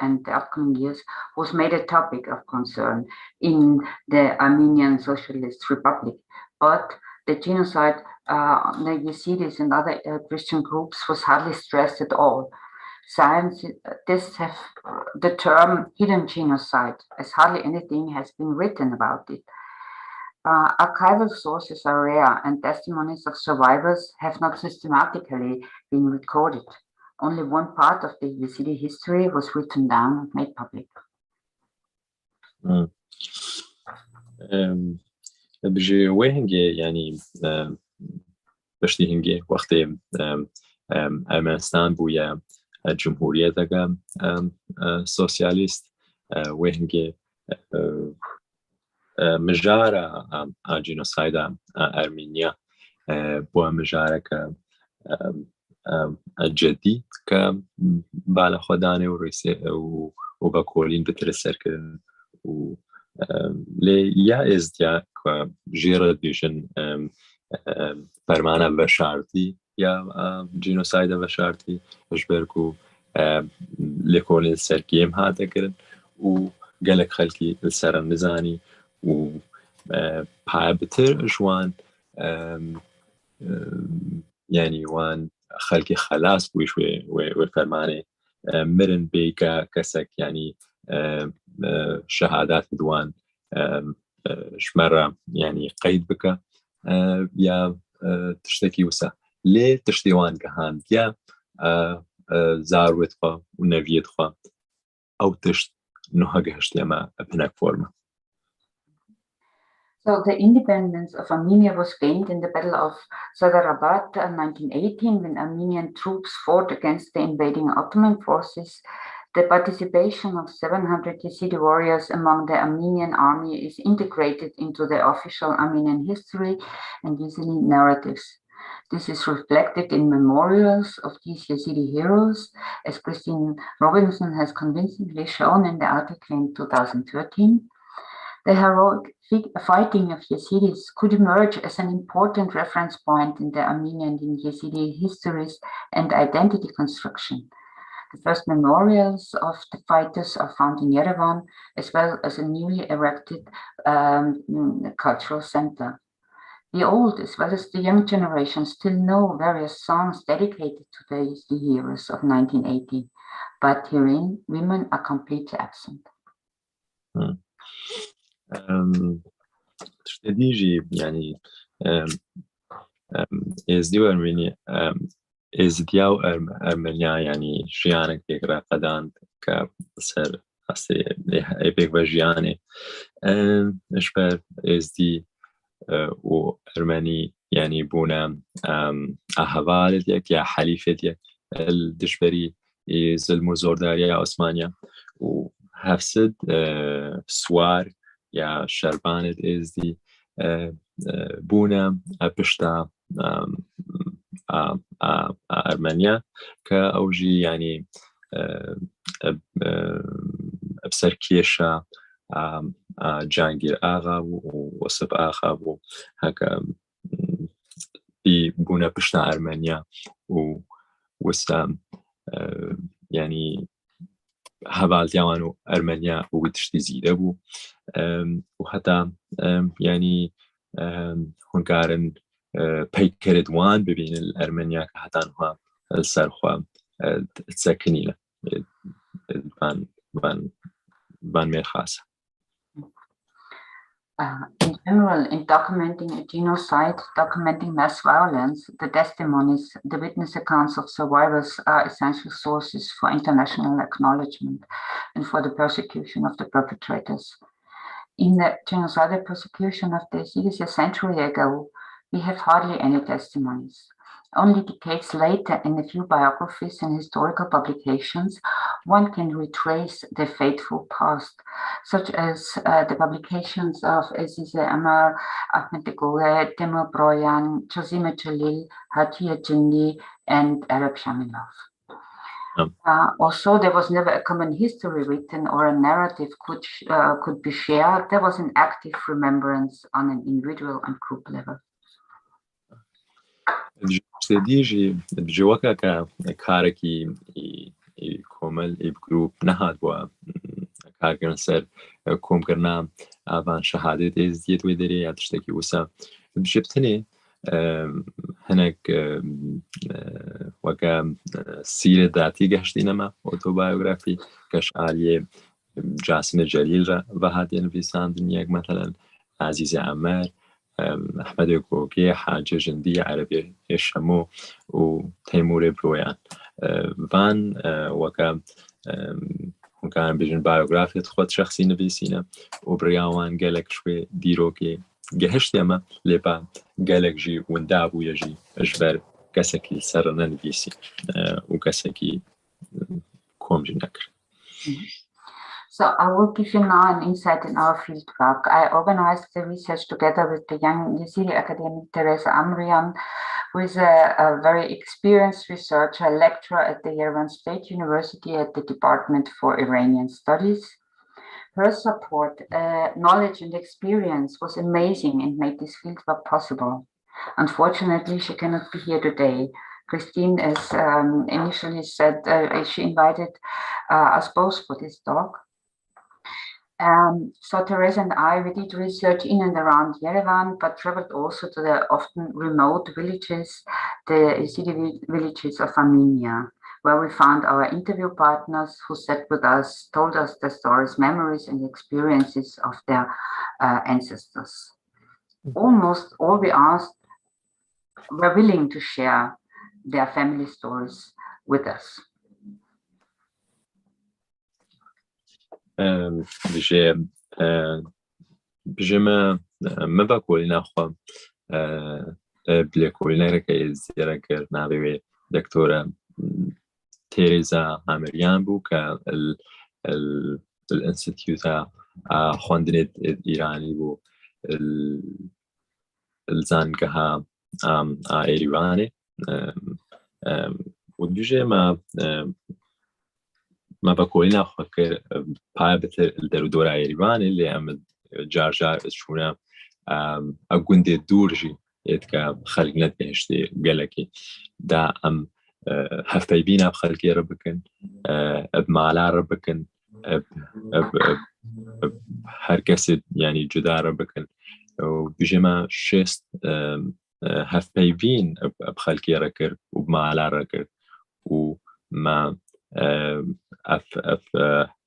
and the upcoming years was made a topic of concern in the Armenian Socialist Republic. But the genocide, the Yezidis and other Christian groups was hardly stressed at all. Scientists have the term hidden genocide, as hardly anything has been written about it. Archival sources are rare and testimonies of survivors have not systematically been recorded. Only one part of the Yezidi history was written down and made public. بجي وهنجي يعني بشتي هنجي وقت أرمنستان بويا الجمهورية دقا سوسياليست وهنجي مجارة جينوسايد أرمينيا بوا مجارة الجدي كبالا خداني وباكولين بترسر لي يا إزديا كجيرة ديشن فرمانا بشارتي يا جينوسايد بشارتي أجبركو لكولين سركيم هاتا كرن وقالك خلكي السر النزاني و بتر جوان يعني وان خلقي خلاص بوشوي وفرماني مرن بيكا كسك يعني شهادات دوان شمرة يعني قيد بك يا تشتكي وسا ليه تشتيوان كهان يا زاروتخوا ونبيتخوا أو تشت نهجهشت يما بهناك فورمة. So the independence of Armenia was gained in the Battle of Sadarabad in 1918 when Armenian troops fought against the invading Ottoman forces. The participation of 700 Yezidi warriors among the Armenian army is integrated into the official Armenian history and Yezidi narratives. This is reflected in memorials of these Yazidi heroes, as Christine Robinson has convincingly shown in the article in 2013. The heroic fighting of Yazidis could emerge as an important reference point in the Armenian and Yazidi histories and identity construction. The first memorials of the fighters are found in Yerevan, as well as a newly erected cultural center. The old as well as the young generation still know various songs dedicated to the Yazidi heroes of 1980, but herein women are completely absent. تشتديجي يعني يزدي وأرمينيا يزديا وأرمينيا يعني جيانك يقرأ قدان كسر أصلي إبيك بجياني إشبه يزدي وأرمني يعني بونا أهوالديك يا حليفتيك الدشبري يزلمو زورداريا عثمانيا وهفسد سوار يا شربانت إزدي بونا بشتا أرمنيا كأوجي يعني بسركيشا جانجير آغا ووصف آغا وهكا بونا بشتا أرمنيا ووسام يعني هبال ديوانو أرمنيا وقدشتي زيده بو وحتى يعني هنكارن بيكرد وان ببين الأرمنيا كحتى نها السرخوا تسكنينة بان مير خاصة. In general, in documenting a genocide, documenting mass violence, the testimonies, the witness accounts of survivors are essential sources for international acknowledgement and for the persecution of the perpetrators. In the genocidal persecution of the Yazidis a century ago, we have hardly any testimonies. Only decades later, in a few biographies and historical publications, one can retrace their fateful past, such as the publications of Azize Amar, Ahmed Degole, Temur Broyan, Josima Jalil, Hatiya Jindi, and Arab Shamilov. Also, there was never a common history written or a narrative could be shared. There was an active remembrance on an individual and group level. جديجي بجواكا كاركي كومل بجروب نهاد و كاركن سر كوم كرنا آبان شهادة إزديت ويدري ياتشتكي وسا بجبتني هناك وكا سيرة ذاتي جهشتينما أوتوبايوغرافي كشعالية جاسم جليل وهادين في ساندنياك مثلا عزيز عمار أحمد كوكي حاجة جندي عربي الشمو وتيمور برويان فان وكا كان بيجن بايوغرافيا خود شخصي نبيسينا وبرياوان قالك شوي ديروكي جهشت يما لبا قالك جي وندابو يجي أجبر كسكي سرنا نبيسي وكسكي كوم جنكر. So I will give you now an insight in our fieldwork. I organized the research together with the young Yazidi academic Teresa Amrian, who is a very experienced researcher, lecturer at the Yerevan State University at the Department for Iranian Studies. Her support, knowledge and experience was amazing and made this fieldwork possible. Unfortunately, she cannot be here today. Christine, as initially said, she invited us both for this talk. So Teresa and I, we did research in and around Yerevan, but traveled also to the often remote villages, the Yezidi villages of Armenia, where we found our interview partners who sat with us, told us their stories, memories, and experiences of their ancestors. Almost all we asked were willing to share their family stories with us. بجمع ما بقولنا خو بلكولنا ركي زيارة كرنا بي دكتورة تيريزا عمريان بو الانستيتيوتا خواندنت إيراني بو الزانقها إيريواني ودوجه ما بكوينا فكر بابت الدرودورة إيريواني اللي أم جار شونا أقوندي دورجي يتكا خلقنا بهشتي قالكي دا أم هفبيبينا بخلقي ربكن بمعلا ربكن هركسد يعني جدا ربكن وبجمع شست هفبيبين بخلقي ركر وبمعلا ركر وما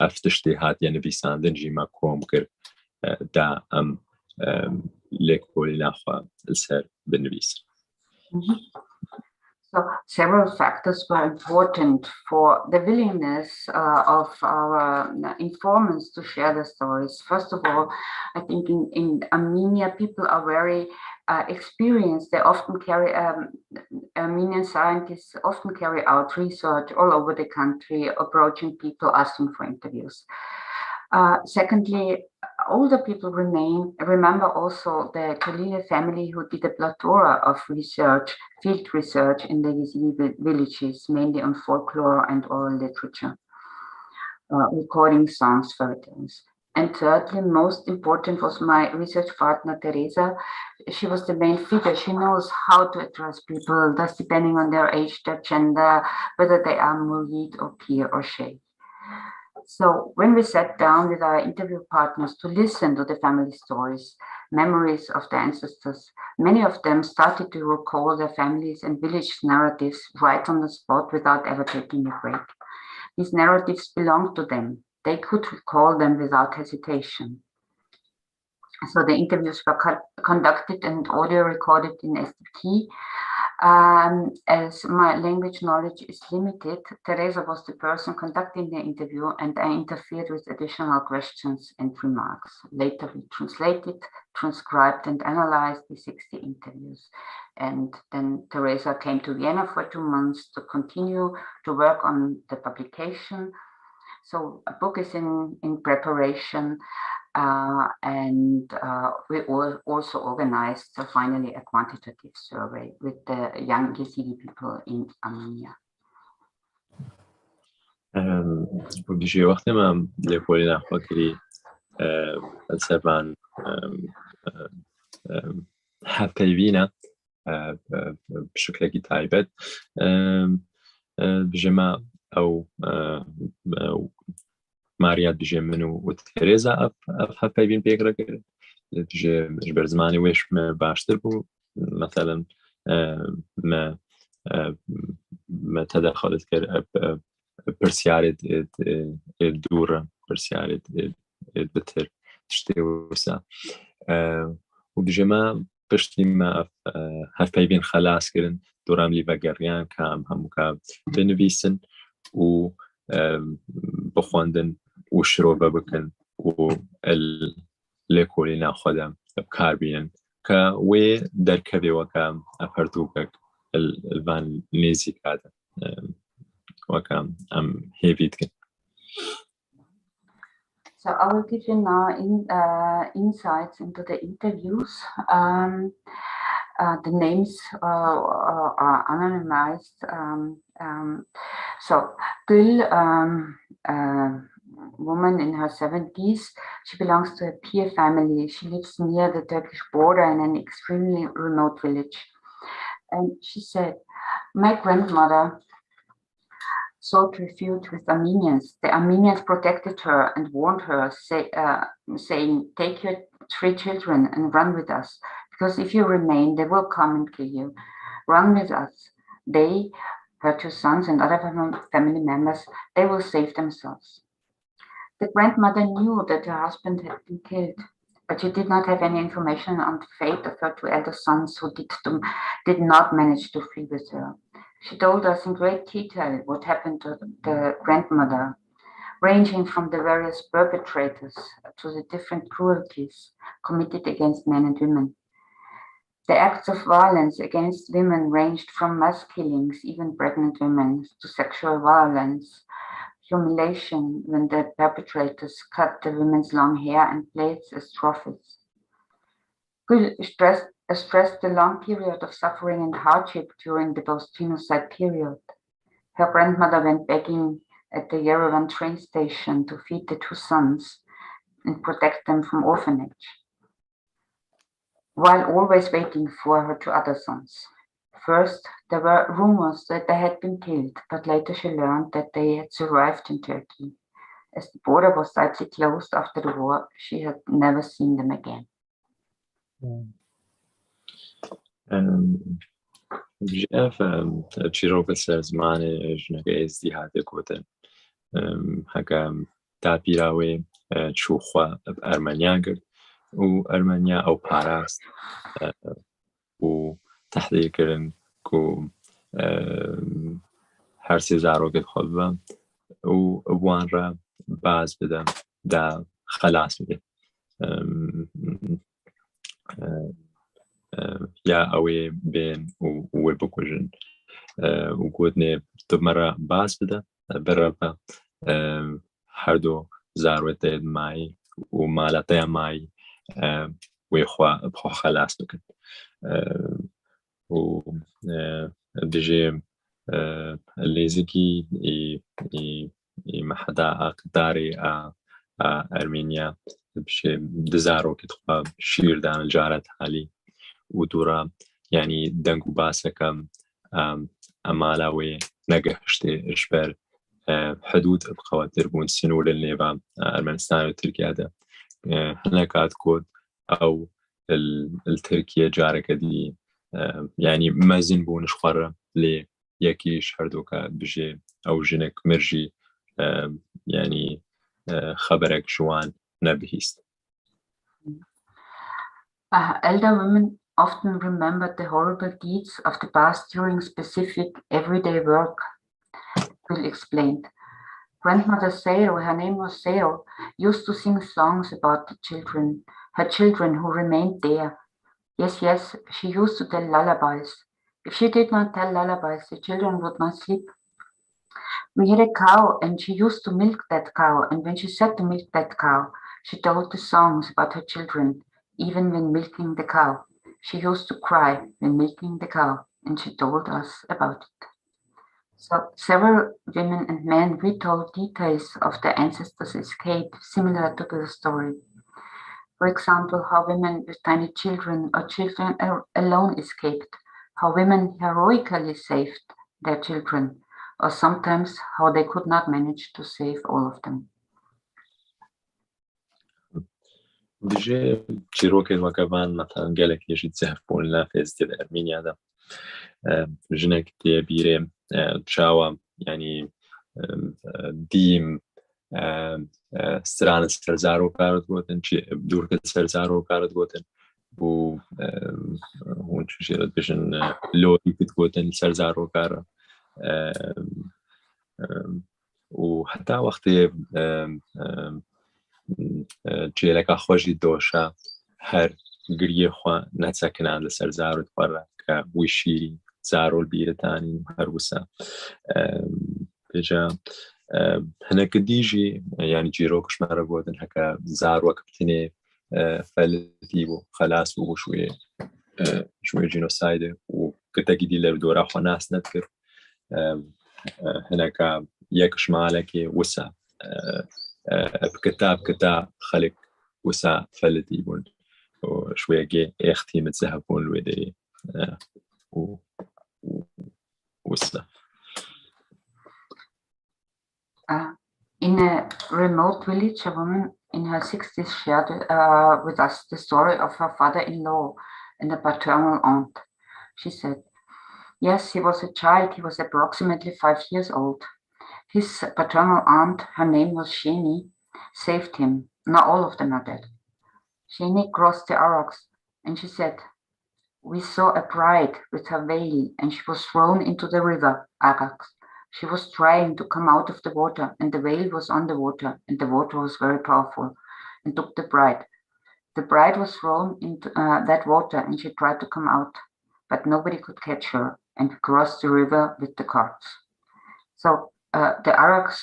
افتشتهات يعني بيساندن جيما كوم كر دا ليكولي ناخوا السر بالنبيس. So several factors were important for the willingness of our informants to share the stories. First of all, I think in Armenia, people are very experienced. They often carry, Armenian scientists often carry out research all over the country, approaching people, asking for interviews. Secondly, older people remember also the Khalili family who did a plethora of research, field research in the Yezidi villages, mainly on folklore and oral literature, recording songs, fairy tales. And thirdly, most important was my research partner, Teresa. She was the main figure. She knows how to address people, thus depending on their age, their gender, whether they are Murid or Pir or Sheikh. So when we sat down with our interview partners to listen to the family stories, memories of the ancestors, many of them started to recall their families and village narratives right on the spot without ever taking a break. These narratives belonged to them. They could recall them without hesitation. So the interviews were conducted and audio recorded in SDT. As my language knowledge is limited, Teresa was the person conducting the interview and I interfered with additional questions and remarks. Later we translated, transcribed and analyzed the 60 interviews. And then Teresa came to Vienna for 2 months to continue to work on the publication. So a book is in preparation. We also organized finally a quantitative survey with the young Yezidi people in Armenia. وبيجي وقت ما ليكولي نحو كري السبان هفبيبينا بشكل تايبت بجمع أو ماريات بيجي منو وتريزا هفبيبين بيقرأ كري بيجي جبر زماني ويش ما باشتر بو مثلا ما تدخلت كر برسيارد الدورة برسيارد بتر تشتي وسا وبجمع بشتي ما هفبيبين خلاص كرن دورام لي بقريان كام هموكا بنويسن و بخواندن وشروبه بکن و لکولی ناخدم بکار بینن که وی درکوی وکم اپردوکک الوان نیزی کاده وکم هیوید کن. So I will give you now insights into the interviews. The names are anonymized. So Gül, woman in her 70s, she belongs to a Pir family. She lives near the Turkish border in an extremely remote village. And she said, my grandmother sought refuge with Armenians. The Armenians protected her and warned her, saying, take your 3 children and run with us, because if you remain, they will come and kill you. Run with us. They, her 2 sons and other family members, they will save themselves. The grandmother knew that her husband had been killed, but she did not have any information on the fate of her 2 elder sons who did not manage to flee with her. She told us in great detail what happened to the grandmother, ranging from the various perpetrators to the different cruelties committed against men and women. The acts of violence against women ranged from mass killings, even pregnant women, to sexual violence, humiliation when the perpetrators cut the women's long hair and plaits as trophies. Gül stressed stressed the long period of suffering and hardship during the post-genocide period. Her grandmother went begging at the Yerevan train station to feed the two sons and protect them from orphanage, while always waiting for her two other sons. First, there were rumors that they had been killed, but later she learned that they had survived in Turkey. As the border was slightly closed after the war, she had never seen them again. بجاف تشيروك السرزمان جنك ازدي هاته كوتن هكا تابيراوي تشوخوا بأرمنيا قرد وأرمنيا أو باراست وتحضير كرن كو هرسي زاروك الخلبة وابوان را باز بدم دا خلاص بده یا اوی بین و بکوژن و گودنه دو مرا باز بده برابا هر دو زاروت مای و مالته مای و خوا خلاص بکن و بجي الليزكي محدا أقداري أرمينيا بشي دزارو كتخوا شير دان الجارة حالي ودورا يعني دنگو باسكم أمالاوي نقشتي إشبر حدود بخواتر بون سنول النيفا أرمنستان وتركيا ده هناك كود أو التركيا جارك دي يعني مازن بونش خرة لي يكيش هردوكا بجي أو جنك مرجي يعني خبرك شوان نبهيست. Elder women often remembered the horrible deeds of the past during specific everyday work, Will explained. Grandmother Seo, her name was Seo, used to sing songs about the children, her children who remained there. Yes, she used to tell lullabies. If she did not tell lullabies, the children would not sleep. We had a cow and she used to milk that cow, and when she sat to milk that cow, she told the songs about her children, even when milking the cow. She used to cry when milking the cow, and she told us about it. So several women and men retold details of their ancestors' escape, similar to the story. For example, how women with tiny children or children alone escaped, how women heroically saved their children, or sometimes how they could not manage to save all of them. بجي تشيروكي وكمان مثلا قالك يجي تزهفون لا فيز ديال أرمينيا ده جنك تيبيري تشاوا يعني ديم ستران السرزارو كارد قوتن بدور السرزارو كارد قوتن و هون شيرت بيشن لوري كت قوتن السرزارو كارد وحتى وقت جيلك أخوجي دوشا هر قريه خوا نتسكنان لسرزارو تفرق ويشيري زارو البيرتاني هر وسا بجا هناك ديجي يعني جيروكش مرة قوتن هكا زارو كبتني فلتيبو خلاص وشوية جينوسايد وكتاكي دي لردورا خوا ناس نذكر هناك يكش مالك وسا بكتاب خلق وسا فلتيبون وشوية جي اختي متزهبون الودي وسا. In a remote village, a woman in her 60s shared with us the story of her father-in-law and a paternal aunt. She said, yes, he was a child. He was approximately 5 years old. His paternal aunt, her name was Sheni, saved him. Now all of them are dead. Sheni crossed the Araks and she said, we saw a bride with her veil and she was thrown into the river, Araks. She was trying to come out of the water and the veil was on the water and the water was very powerful and took the bride. The bride was thrown into that water and she tried to come out, but nobody could catch her and crossed the river with the carts. So the Araks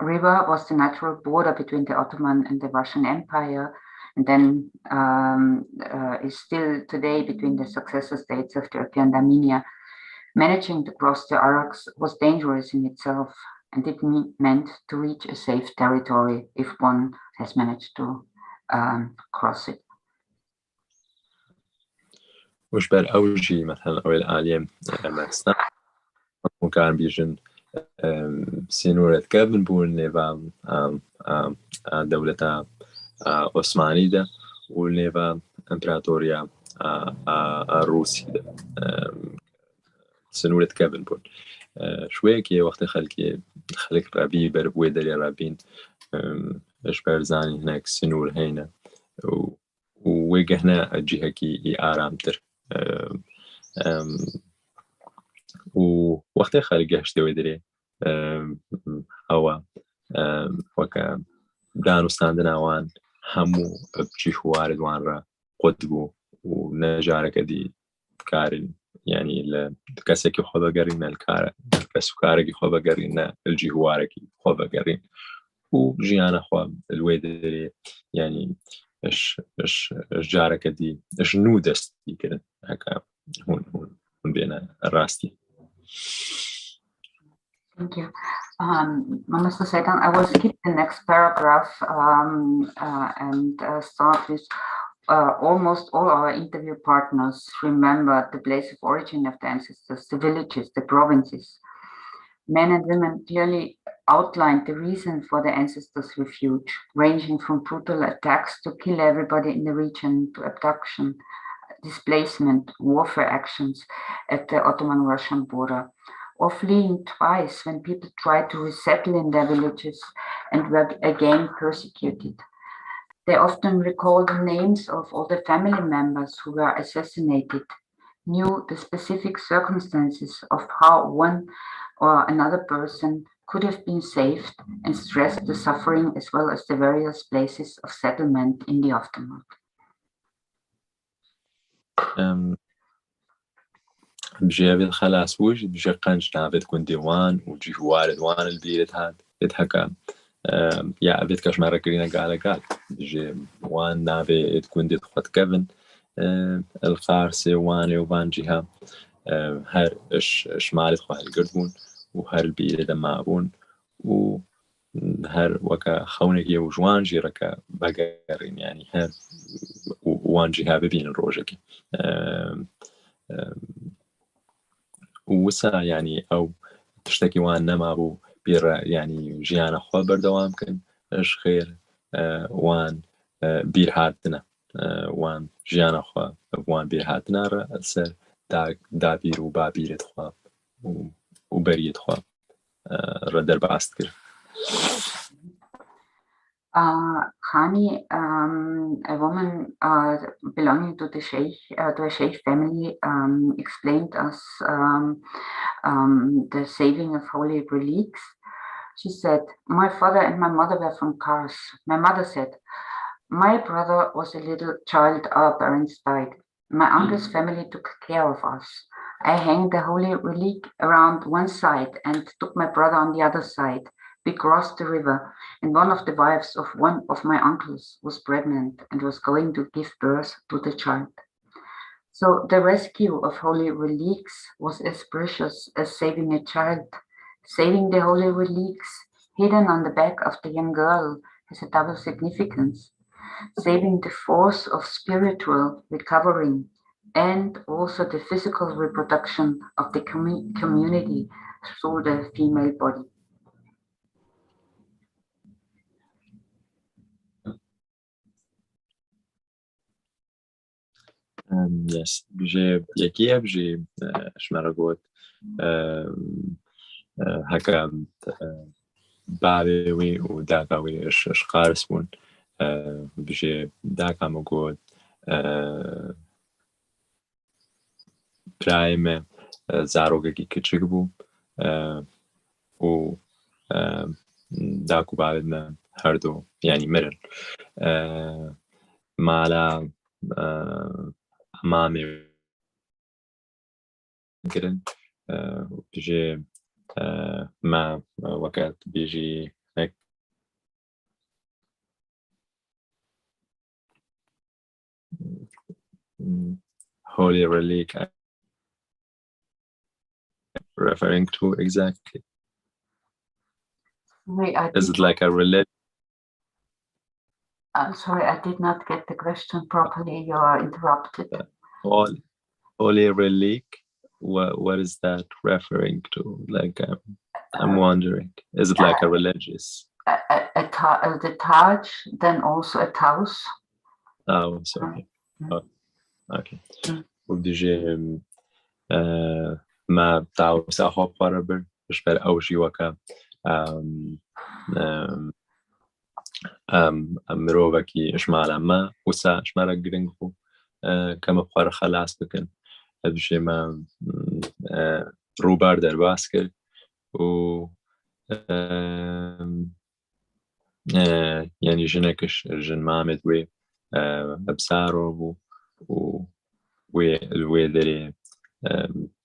River was the natural border between the Ottoman and the Russian Empire, and then is still today between the successor states of Turkey and Armenia. Managing to cross the Araks was dangerous in itself, and it meant to reach a safe territory if one has managed to cross it. وش بر أوجي مثلا أو العالم أرمنستان ممكن بيجن سنورة كابن بول نيفا دولة عثمانية ده والنيفا إمبراطورية روسية ده سنورة كابن بول شوية كي وقت خلق ربي بربوي دلي رابين إيش برزاني هناك سنور هنا ووجهنا الجهة كي آرامتر ووقت خلق هشتوي دري هوا وكا دانو ستاندنا وان همو بجيخ وارد وان را قدبو ونجارك دي كارن يعني الكاسكي خوبا قرين الكار كاسكاركي خوبا قرين الجيهواركي خوبا قرين وجيانا خواب الويدري يعني اش جارك دي اش نودستي كده هكا هون بين الراستي. Thank you. Mr. Satan, I will skip the next paragraph and start with almost all our interview partners remember the place of origin of the ancestors, the villages, the provinces. Men and women clearly outlined the reason for the ancestors' refuge, ranging from brutal attacks to kill everybody in the region to abduction, displacement, warfare actions at the Ottoman-Russian border, or fleeing twice when people tried to resettle in their villages and were again persecuted. They often recall the names of all the family members who were assassinated, knew the specific circumstances of how one or another person could have been saved, and stressed the suffering as well as the various places of settlement in the aftermath. بجيب الخلاص وش بجي قنش نابد كون ديوان وجي وارد وان البيرت هاد يتحكى يا أبيت كاش مرة كرينا قال بجي وان نابد كون دي تخوت كيفن الخارسي وان وبان جيها هر اش مالت خواه القردبون وهر البيرت مابون وهر وكا خونكي وجوان جيركا بقرين يعني هر وان جيها ببين الروجكي وسا يعني أو تشتكي وان نمابو بير يعني جيانا خوا بردوام كن اش خير وان بير هاتنا وان جيانا خوا وان بير هاتنا را السر دا بير وبا بيرت خوا وبريت خوا ردر باست كر. Hani, a woman belonging to the to a Sheikh family, explained us the saving of holy relics. She said, "My father and my mother were from Kars. My mother said, my brother was a little child, our parents died. My uncle's family took care of us. I hung the holy relic around one side and took my brother on the other side. We crossed the river, and one of the wives of one of my uncles was pregnant and was going to give birth to the child. So the rescue of holy relics was as precious as saving a child. Saving the holy relics hidden on the back of the young girl has a double significance. Saving the force of spiritual recovering and also the physical reproduction of the community through the female body." Yes, بجي يكيه بجي شمرقوت هكا بابي وداكاوي اش قارسبون بجي داكا مقود برايم زاروغي كتشكبو و داكو بعدنا هردو يعني مرن مالا أمامي كرن بيجي ما وقت بيجي هيك holy relic referring to exactly? Is it like a religion? Sorry, I did not get the question properly. You are interrupted. Holy relic, what is that referring to? Like, I'm wondering, is it like a religious? The Taj, then also a Taus. Oh, sorry. Oh, okay. وبدي ما تعوس أخو قرب بشبر أوجي وكا مروبكي إشمال ما وسا إشمال جرينكو كم بقار خلاص بكن هذا ما روبار در باسكر و يعني جنكش جن مامد وي أبصاره وي دري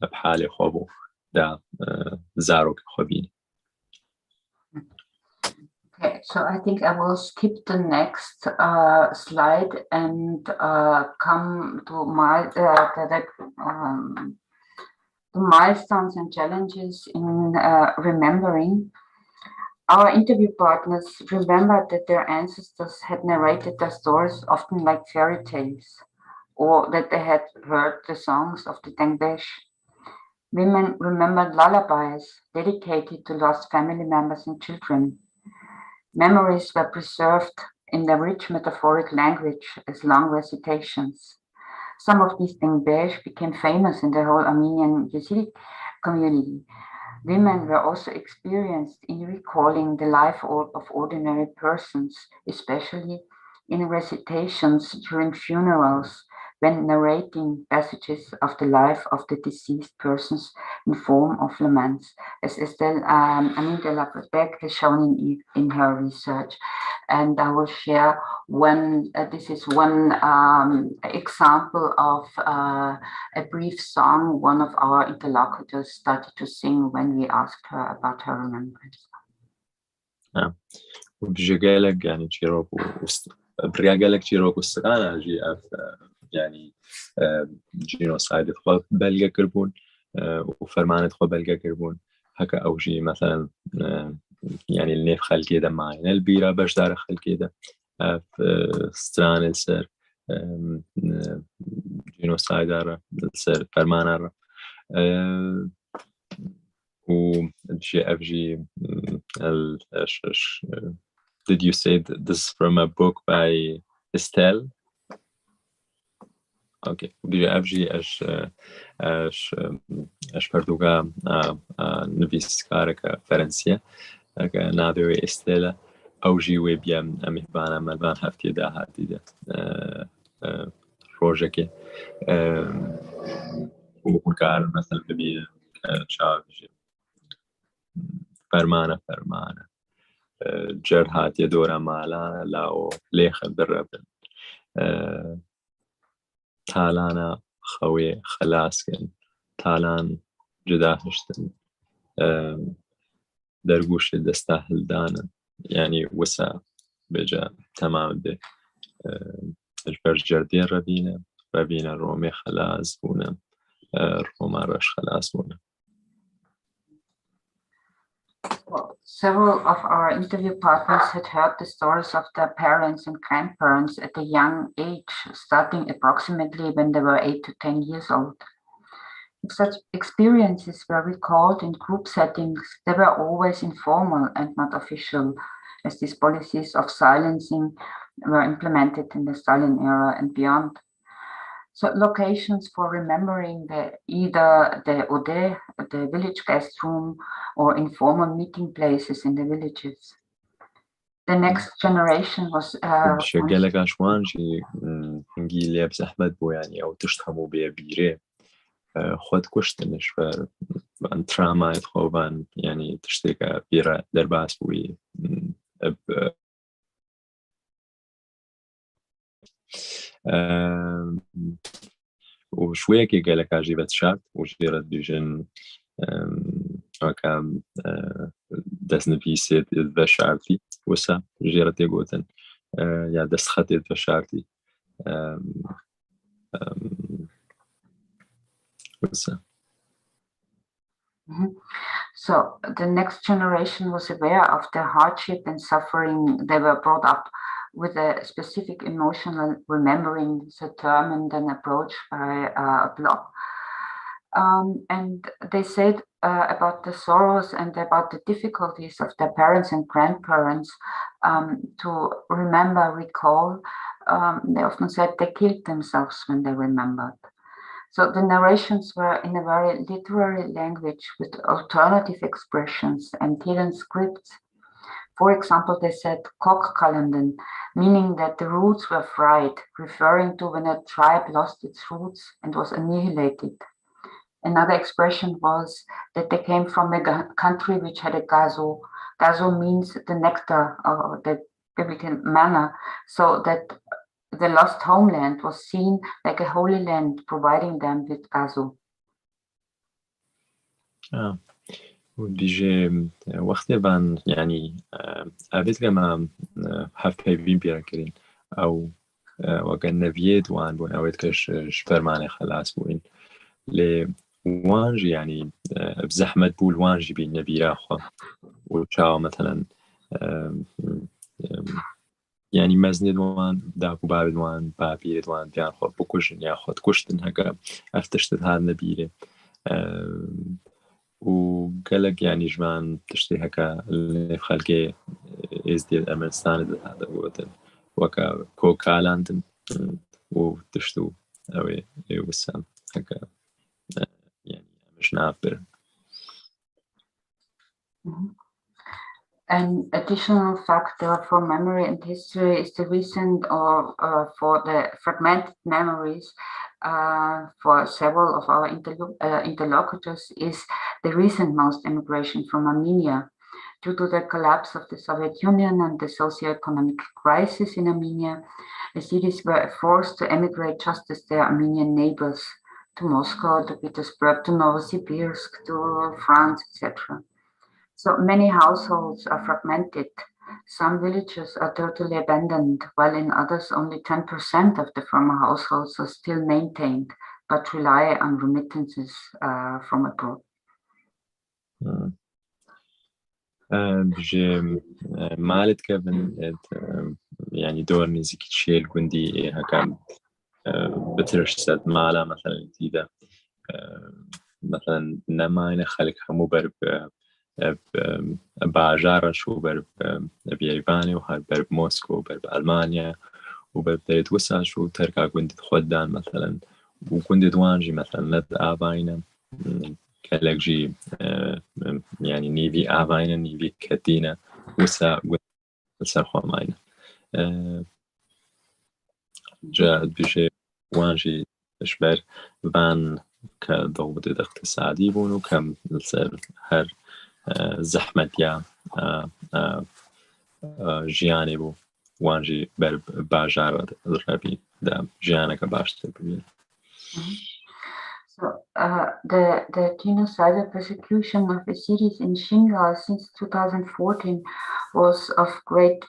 بحالي خوبو دا زاروك خوبين. Okay, so I think I will skip the next slide and come to the milestones and challenges in remembering. Our interview partners remembered that their ancestors had narrated their stories often like fairy tales, or that they had heard the songs of the Tengbesh. Women remembered lullabies dedicated to lost family members and children. Memories were preserved in their rich metaphoric language as long recitations. Some of these Tengbesh became famous in the whole Armenian Yezidi community. Women were also experienced in recalling the life of ordinary persons, especially in recitations during funerals, when narrating passages of the life of the deceased persons in form of laments, as Estelle Anita Lapbeck has shown in her research. And I will share this is one example of a brief song one of our interlocutors started to sing when we asked her about her remembrance. وبجيلك يعني تشيروكو برياجلك تشيروكو السكانة جي يعني جينوسايد خو بلغا كربون وفرمانة خو بلغا كربون هكا أو جي مثلا يعني النيف خلقي ده معين البيرة باش دار خلقي ده في ستران السر جينوسايد السر فرمانة وجي أفجي Did you say this is from a book by Estelle? Okay. بيجي أفجي أش بردوغا نفيس كارك فرنسية نادوي إستيلا أو جي ويبيا أميبانا ملبان هفتي دا هاتي دا روجكي وكار مثلا ببي شاوجي فرمانة جرهات يدورا مالا لاو ليخ بالربن تالانا خوي خلاسكن تالان جداهشتن درگوش دستاهل دانا يعني وسا بجا تمام ده البرجردين ربينا رومي خلاص بونا روما رش خلاص بونا. Well, several of our interview partners had heard the stories of their parents and grandparents at a young age, starting approximately when they were 8 to 10 years old. If such experiences were recalled in group settings, they were always informal and not official, as these policies of silencing were implemented in the Stalin era and beyond. So locations for remembering either the Ode, the village guest room, or informal meeting places in the villages. The next generation was شجالك عشوان شي نجي لابس أحمد بو يعني أو تشتهمو بيبيري خود كشتنش فان تراما يدخوبان يعني تشترك بيرا درباس بوي وشوية كي قالك عجيبة شارت وجيرت بيجن وكام دسن بيسيت البشارتي وسا جيرت يقولن يا دست خطيت بشارتي وسا. So the next generation was aware of the hardship and suffering. They were brought up with a specific emotional remembering, determined and approach by a blog. And they said about the sorrows and about the difficulties of their parents and grandparents to remember, recall. They often said they killed themselves when they remembered. So the narrations were in a very literary language with alternative expressions and hidden scripts. For example, they said kokkalenden, meaning that the roots were fried, referring to when a tribe lost its roots and was annihilated. Another expression was that they came from a country which had a gazo. Gazo means the nectar or the biblical manna, so that the lost homeland was seen like a holy land, providing them with gazo. وبيجي وقت بان يعني قابلت كما هف بيبين بيركرين أو وكان نفيد وان بون أويت كش شفرماني خلاص بوين لوانجي يعني بزحمة بول وانجي بين نبيرا خو وشاو مثلا يعني مزني دوان داكو باب دوان بابير دوان بيان خو بكوشن يا خود كشتن هكا افتشت هذا نبيله وقالك يعني جمان تشتي هكا اللي في خلقي ازدي الأمرستان هذا وقتن وكا كوكالاندن وتشتو أوي وسام هكا يعني مش نعبر. An additional factor for memory and history is the recent or for the fragmented memories for several of our interlocutors is the recent most immigration from Armenia. Due to the collapse of the Soviet Union and the socio-economic crisis in Armenia, Yezidis were forced to emigrate just as their Armenian neighbors to Moscow, to Petersburg, to Novosibirsk, to France, etc. So many households are fragmented. Some villages are totally abandoned, while in others only 10% of the former households are still maintained, but rely on remittances from abroad. بجي مالت كابن يعني دور نزيك تشيل كندي هكا بترش سد مالا مثلا جديدة مثلا نماين خلق همو برب باجارة شو برب بياباني وهر برب موسكو برب ألمانيا وبرب دايت وسع شو تركا كندي خدان مثلا وكندي دوانجي مثلا ند آباينا كالك جي يعني نيفي آباينا نيفي كتينا وسع خواماينا جاءت بشي وانجي اشبر بان كضغط اقتصادي بونو كم لسر هر زحمة يا جياني بو وانجي برب باجار ربي دا جيانك باشتر ببين. So the genocidal persecution of Yezidis in Shingal since 2014 was of great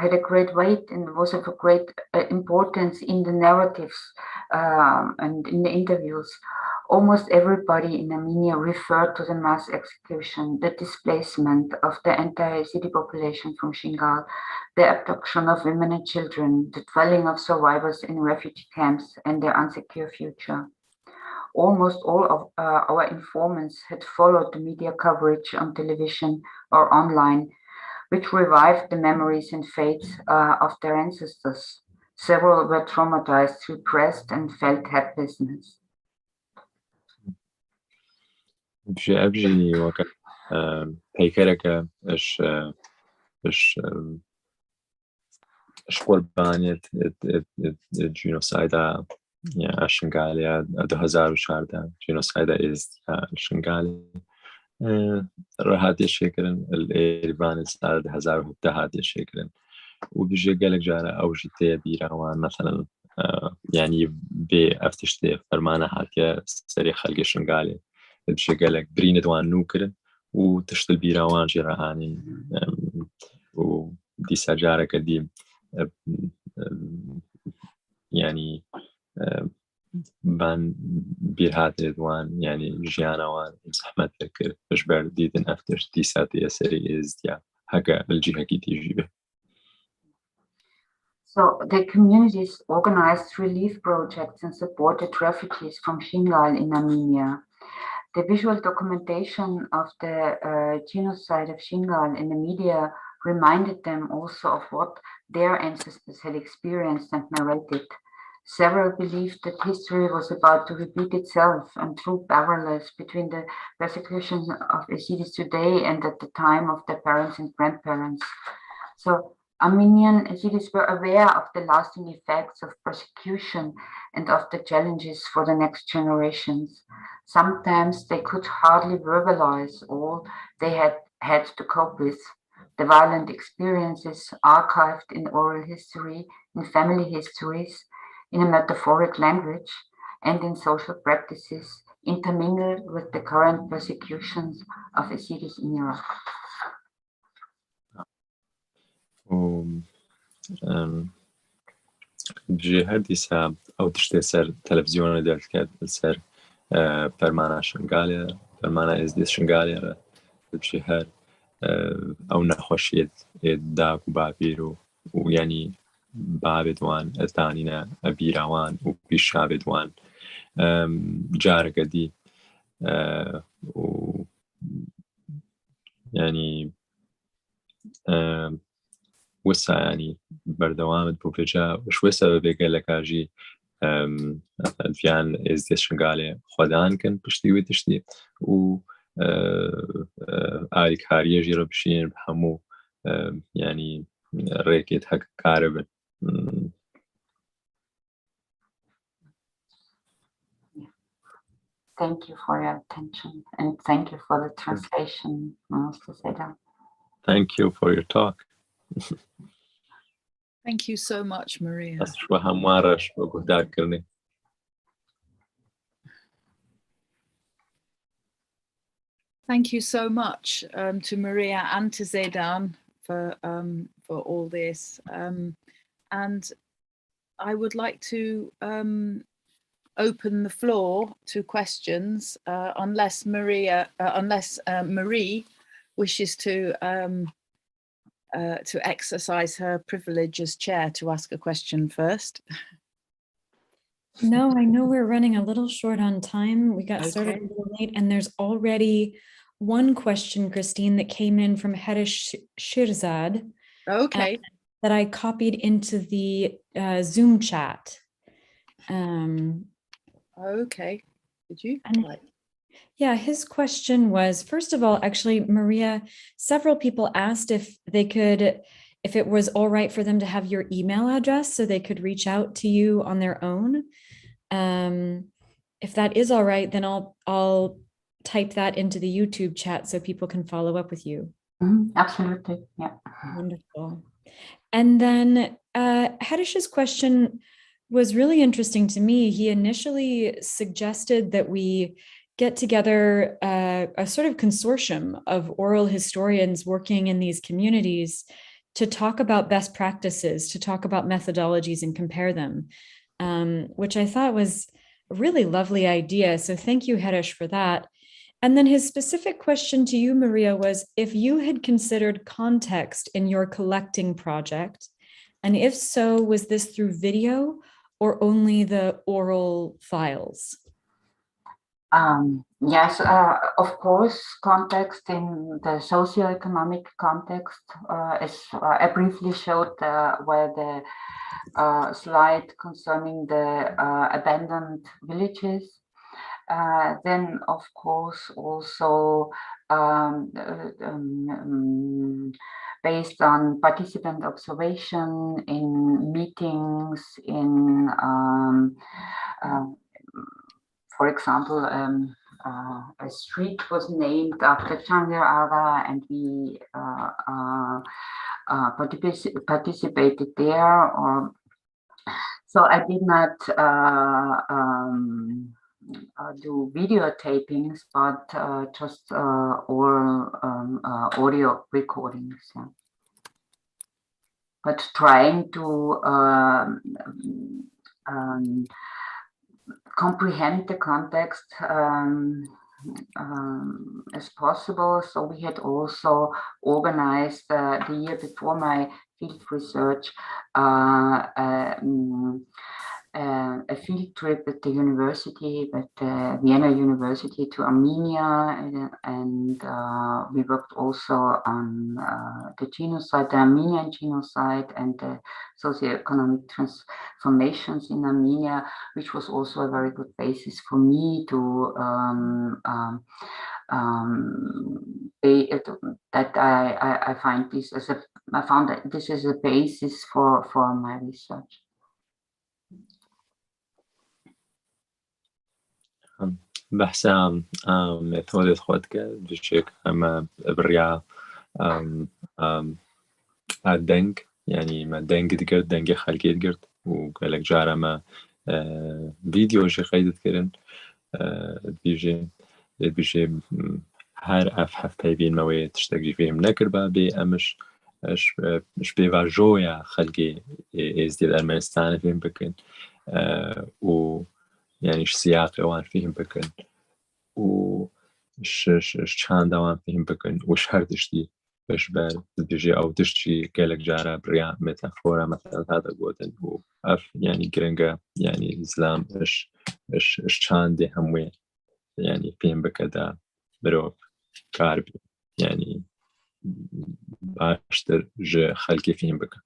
had a great weight and was of a great importance in the narratives and in the interviews. Almost everybody in Armenia referred to the mass execution, the displacement of the entire Yezidi population from Shingal, the abduction of women and children, the dwelling of survivors in refugee camps, and their unsecure future. Almost all of our informants had followed the media coverage on television or online, which revived the memories and fates of their ancestors. Several were traumatized, repressed, and felt helplessness. بجي أبجي وقت هيكرك إش قربانية الجينوسايد يعني شنغالي 2014 جينوسايد إز شنغالي هاتي شكرن الإيربان سال 2017 هاتي شكرن وبيجي قالك جارة أو جتة بيروان مثلا يعني بأفتشتي فرمانة هاتي سري خلق شنغالي بيجي قالك برين دوان نوكرن وتشتل بيروان جرهاني ودي سجارة قديم يعني بان بیرهات دوان يعني جيانوان زحمت ذكر بجبر ديدن أفتر تيسات يسري إزديا هكا الجهة كي تيجي به. So the communities organized relief projects and supported refugees from Shingal in Armenia. The visual documentation of the genocide of Shingal in the media reminded them also of what their ancestors had experienced and narrated. Several believed that history was about to repeat itself and drew parallels between the persecution of Yezidis today and at the time of their parents and grandparents. So Armenian Yezidis were aware of the lasting effects of persecution and of the challenges for the next generations. Sometimes they could hardly verbalize all they had to cope with. The violent experiences archived in oral history, in family histories, in a metaphoric language, and in social practices intermingle with the current persecutions of Yezidis in Iraq. جهة ديسا أو تشتي سر تلفزيون ديال كاد سر برمانا شنغاليا برمانا إزديس شنغاليا الجهة أو نخوشيت داك وبابيرو ويعني بابدوان الثانينا أبيروان وبيشابدوان جارك دي و يعني وسا يعني بردوامت بوفيجا وش وسا بيجي لك أجي فيان إزديس شنغالي خدان كن بشتي وتشتي و آلي كاريه جيرو بشين بحمو يعني ريكيت حق كاربن. Thank you for your attention and thank you for the translation, Mr. Seda. Thank you for your talk. Thank you so much, Maria. Thank you so much to Maria and to Zedan for all this. And I would like to open the floor to questions, unless Marie wishes to exercise her privilege as chair to ask a question first. No, I know we're running a little short on time. We got started a little late, and there's already one question, Christine, that came in from Harish Shirzad. Okay. That I copied into the Zoom chat. Okay. Did you? Yeah, his question was, first of all, actually, Maria, several people asked if it was all right for them to have your email address so they could reach out to you on their own. If that is all right, then I'll type that into the YouTube chat so people can follow up with you. Absolutely, yeah. Wonderful. And then Hadish's question was really interesting to me. He initially suggested that we get together a sort of consortium of oral historians working in these communities to talk about best practices, to talk about methodologies and compare them, which I thought was a really lovely idea. So thank you, Harish, for that. And then his specific question to you, Maria, was if you had considered context in your collecting project, and if so, was this through video or only the oral files? Yes, of course, context in the socioeconomic context, as I briefly showed where the slide concerning the abandoned villages. Then, of course, also based on participant observation in meetings, in for example, a street was named after Chandler Aga, and we participated there. So I did not do videotapings, but just oral audio recordings. Yeah. But trying to comprehend the context as possible. So we had also organized the year before my field research a field trip at the university, at the Vienna University, to Armenia, and we worked also on the genocide, the Armenian genocide, and the socioeconomic transformations in Armenia, which was also a very good basis for me to I find this as I found that this is a basis for my research. بحث ميثود خود کرد بشكل أما بريا دنگ يعني ما دنگ ديگر دنگ خلقي ديگر وقالك جارة ما فيديو شي خيدت كرن بيجي هر أف بيبين موية تشتاقي فيهم نكر بابي أمش مش بيواجويا خلقي إزدي الأرمنستان فيهم بكن و يعني سياق وان فيهم بكن وش چند وان فيهم بكن وش هردش دي باش بار بيجي أو تشتي قالك جارة بريا ميتافورا مثلا هذا قوتن وأف يعني جرنجا يعني إسلام إش چند دي هموي يعني فيهم بكدا بروف كاربي يعني باشتر جي خلقي فيهم بكن.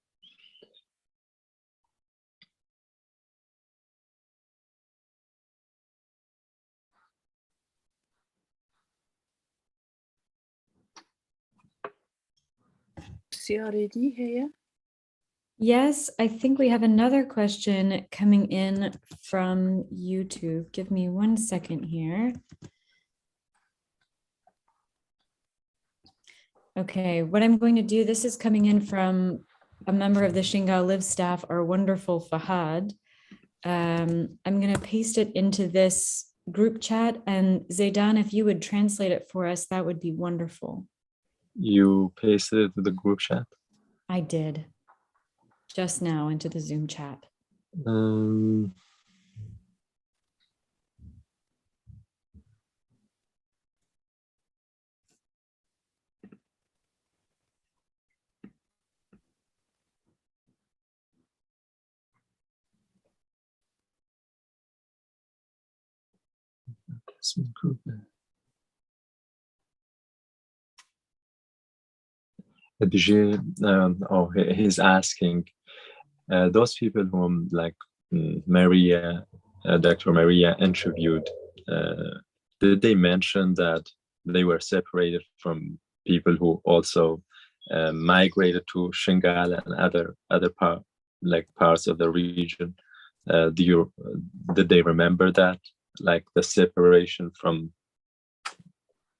Yes, I think we have another question coming in from YouTube. Give me 1 second here. Okay, what I'm going to do, this is coming in from a member of the Shingal Live staff, our wonderful Fahad. I'm going to paste it into this group chat, and Zaidan, if you would translate it for us, that would be wonderful. You pasted it to the group chat? I did. Just now into the Zoom chat. He's asking those people whom like Maria, Dr. Maria interviewed, did they mention that they were separated from people who also migrated to Shingal and other parts of the region? Did they remember that, like the separation from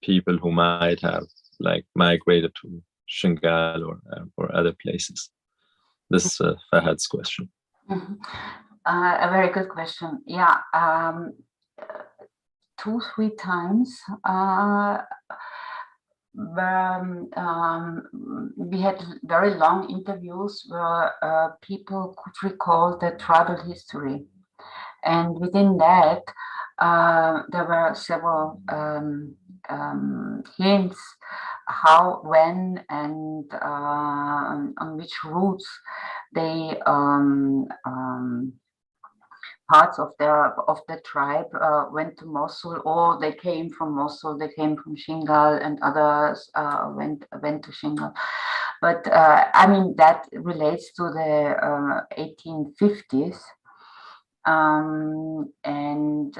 people who might have like migrated to Shingal or other places? This is Fahad's question. Mm-hmm. A very good question. Yeah, 2-3 times we had very long interviews where people could recall the tribal history, and within that there were several hints how, when, and on which routes they parts of the tribe went to Mosul, or they came from Mosul, they came from Shingal, and others went to Shingal. But I mean, that relates to the 1850s, and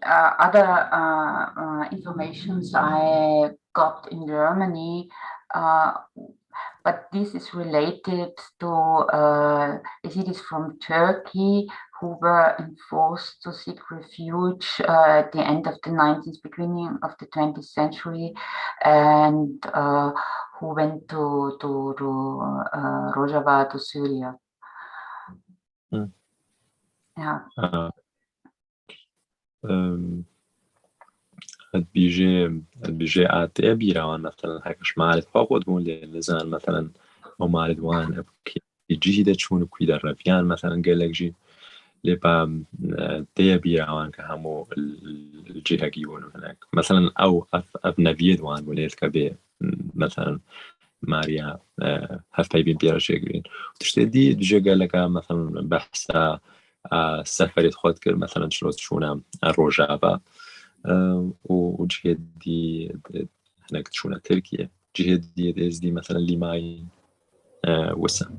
other informations I got in Germany, but this is related to Yezidis from Turkey who were enforced to seek refuge at the end of the 19th, beginning of the 20th century, and who went to Rojava, to Syria. Mm. Yeah. بيجي عتابي روان مثلا هيكش معرض فوقود بون لزان مثلا أو معرض وان أبكي جهده چون کوی در رفیان مثلا گلک جی لبا تيا بيراوان كهمو الجهة جيون هناك مثلا أو أبنبيد وان وليت كبير مثلا ماريا هف بيبين بيرا شيء وتشتدي دجا قالك مثلا بحث سفري خود كر مثلا شلون الرجابة وجهة دي هناك شلون تركيا جهة دي مثلا لماي وسا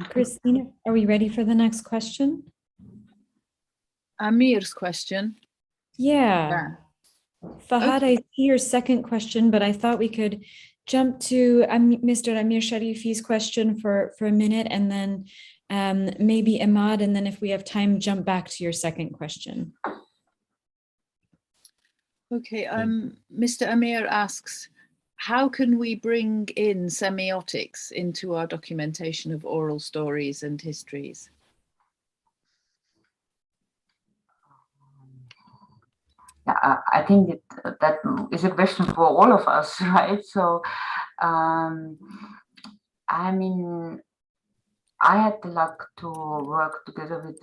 Christina, are we ready for the next question? Amir's question. Yeah. Fahad, Okay. I see your second question, but I thought we could jump to Mr. Amir Sharifi's question for a minute, and then maybe Ahmad, and then if we have time, jump back to your second question. Okay, Mr. Amir asks, how can we bring in semiotics into our documentation of oral stories and histories? Yeah, I think that is a question for all of us, right? So, I mean, I had the luck to work together with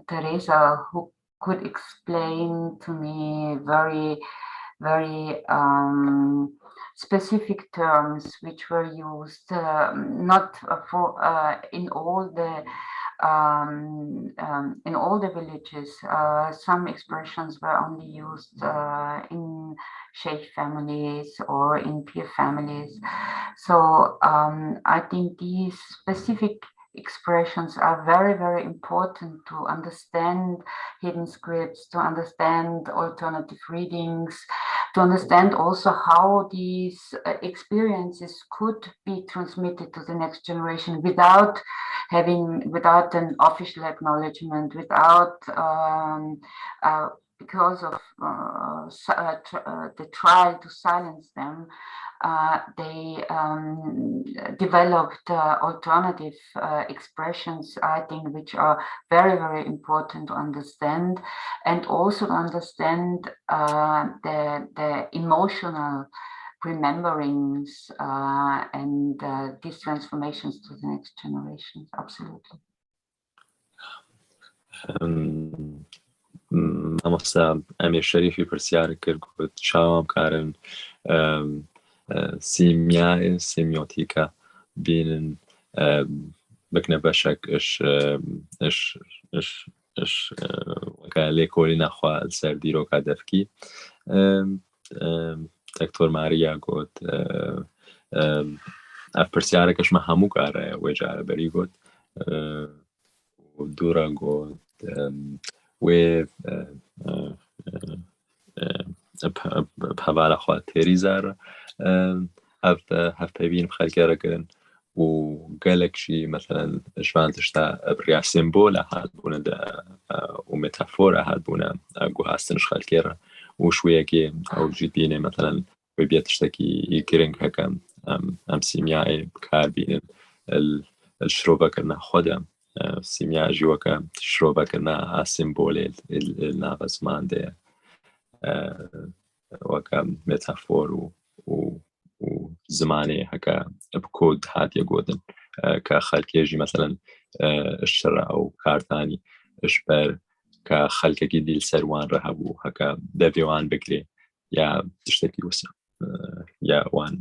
Teresa, who could explain to me very specific terms which were used not for in all the villages. Some expressions were only used in sheikh families or in peer families. So I think these specific expressions are very important to understand hidden scripts, to understand alternative readings, to understand also how these experiences could be transmitted to the next generation without an official acknowledgement, without because of the trial to silence them. They developed alternative expressions, I think, which are very important to understand, and also to understand the emotional rememberings and these transformations to the next generations. Absolutely. مامۆستا ئەمیر شەریفی پرسیارە کرد گوت چاوام کارن سیمیۆتیکە بینن بکنە بەشێک وەکە لێکۆڵی نەخوا سەر دیرۆکە دەفکی دکتۆر ماریا گوت ئەف پرسیارەکەشمە هەموو کارە وێ جارە بەری گوت دوورە گوت وێ بهەوارە خوا تێری زارە هەفپەیبین خەلکێرەکردن و گەلێکشی مەسەلەن ژوان تشتا بڕیا سیمبۆلە هاتبوونە و مێتافۆرە هاتبوونە گوهاستنش خەلکێرە و شوەیەکی ئەو جیت بینێ مەسەلەن وێ بێت شتێکی گرنگ هەکەم ئەم سیمیایە بکاربینن شرۆڤەکردنە خۆدە سیمیا ژیوەکە شرۆڤەکردنە ئاسیمبۆلێ ناوە زمان دێ وەکە مێتافۆر و زمانێ هەکە بکۆد هاتیە گۆتن کە خەلکێژی مەسەلەن شرە ئەو کارتانی شبەر کە خەلکێکی دیل سەروانڕە هەبوو هەکە دەبێوان بگرێ یا شتێکی وسە یا وان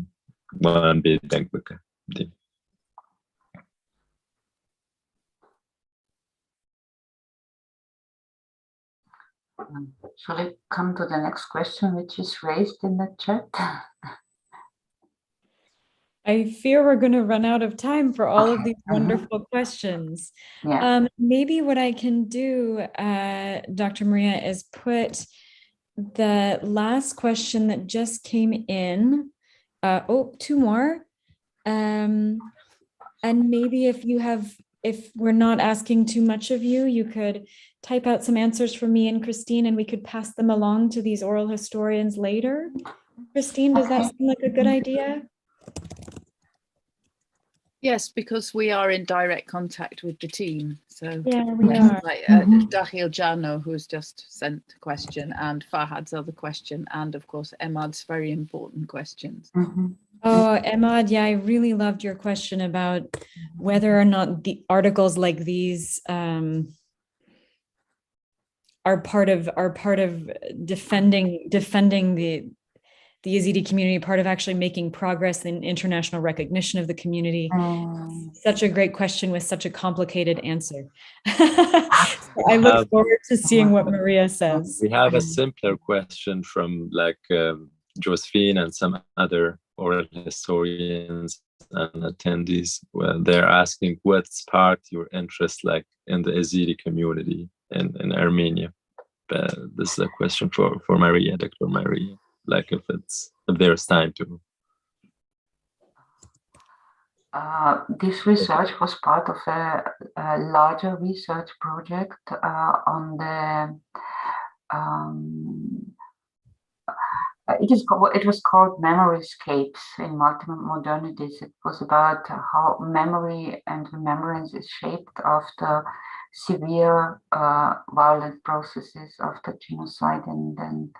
بێ دەنگ بکە دێ. Shall I come to the next question, which is raised in the chat? I fear we're going to run out of time for all of these wonderful questions. Yeah. Maybe what I can do, Dr. Maria, is put the last question that just came in. Two more. And maybe if we're not asking too much of you, you could type out some answers for me and Christine, and we could pass them along to these oral historians later. Christine, does that seem like a good idea? Yes, because we are in direct contact with the team. So Yeah, we are. like Dahil Jano, who's just sent a question, and Fahad's other question, and of course Emad's very important questions. Oh, Emad, yeah, I really loved your question about whether or not the articles like these are part of defending the Yezidi community, part of actually making progress in international recognition of the community. Such a great question with such a complicated answer. So I look forward to seeing what Maria says. We have a simpler question from like Josephine and some other oral historians and attendees. Where they're asking what sparked your interest like in the Yezidi community in Armenia. This is a question for Maria, Dr. Maria. Like if there's time to. This research was part of a larger research project on the it was called Memoryscapes in Multiple Modernities. It was about how memory and remembrance is shaped after severe violent processes after genocide, and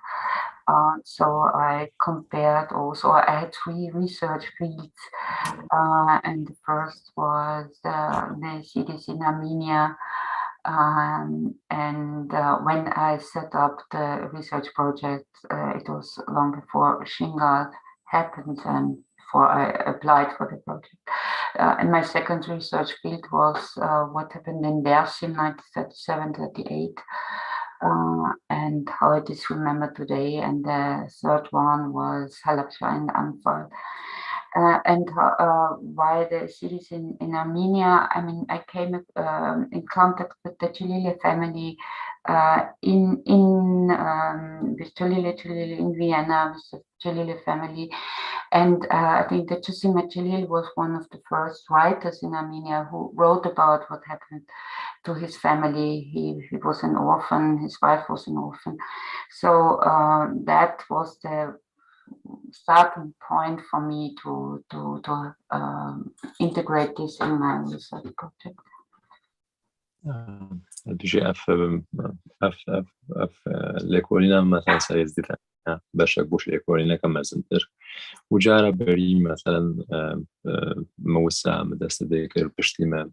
so I compared also, I had 3 research fields, and the first was the cities in Armenia, and when I set up the research project, it was long before Shingal happened and before I applied for the project. And my second research field was what happened in Dersim 1937-38. And how it is remembered today. And the third one was Halabja and Anfal. And why the cities in Armenia, I mean, I came in contact with the Jalili family with Jalili in Vienna, with the Jalili family. And I think that Josima Jalil was one of the first writers in Armenia who wrote about what happened to his family. He was an orphan, his wife was an orphan. So that was the starting point for me to integrate this in my research project. بيجي ليكولينا مثلا سيزدي باشا بوش ليكولينا كما زنتر وجارة بري مثلا موسى مدرسة ذكر بشتيمة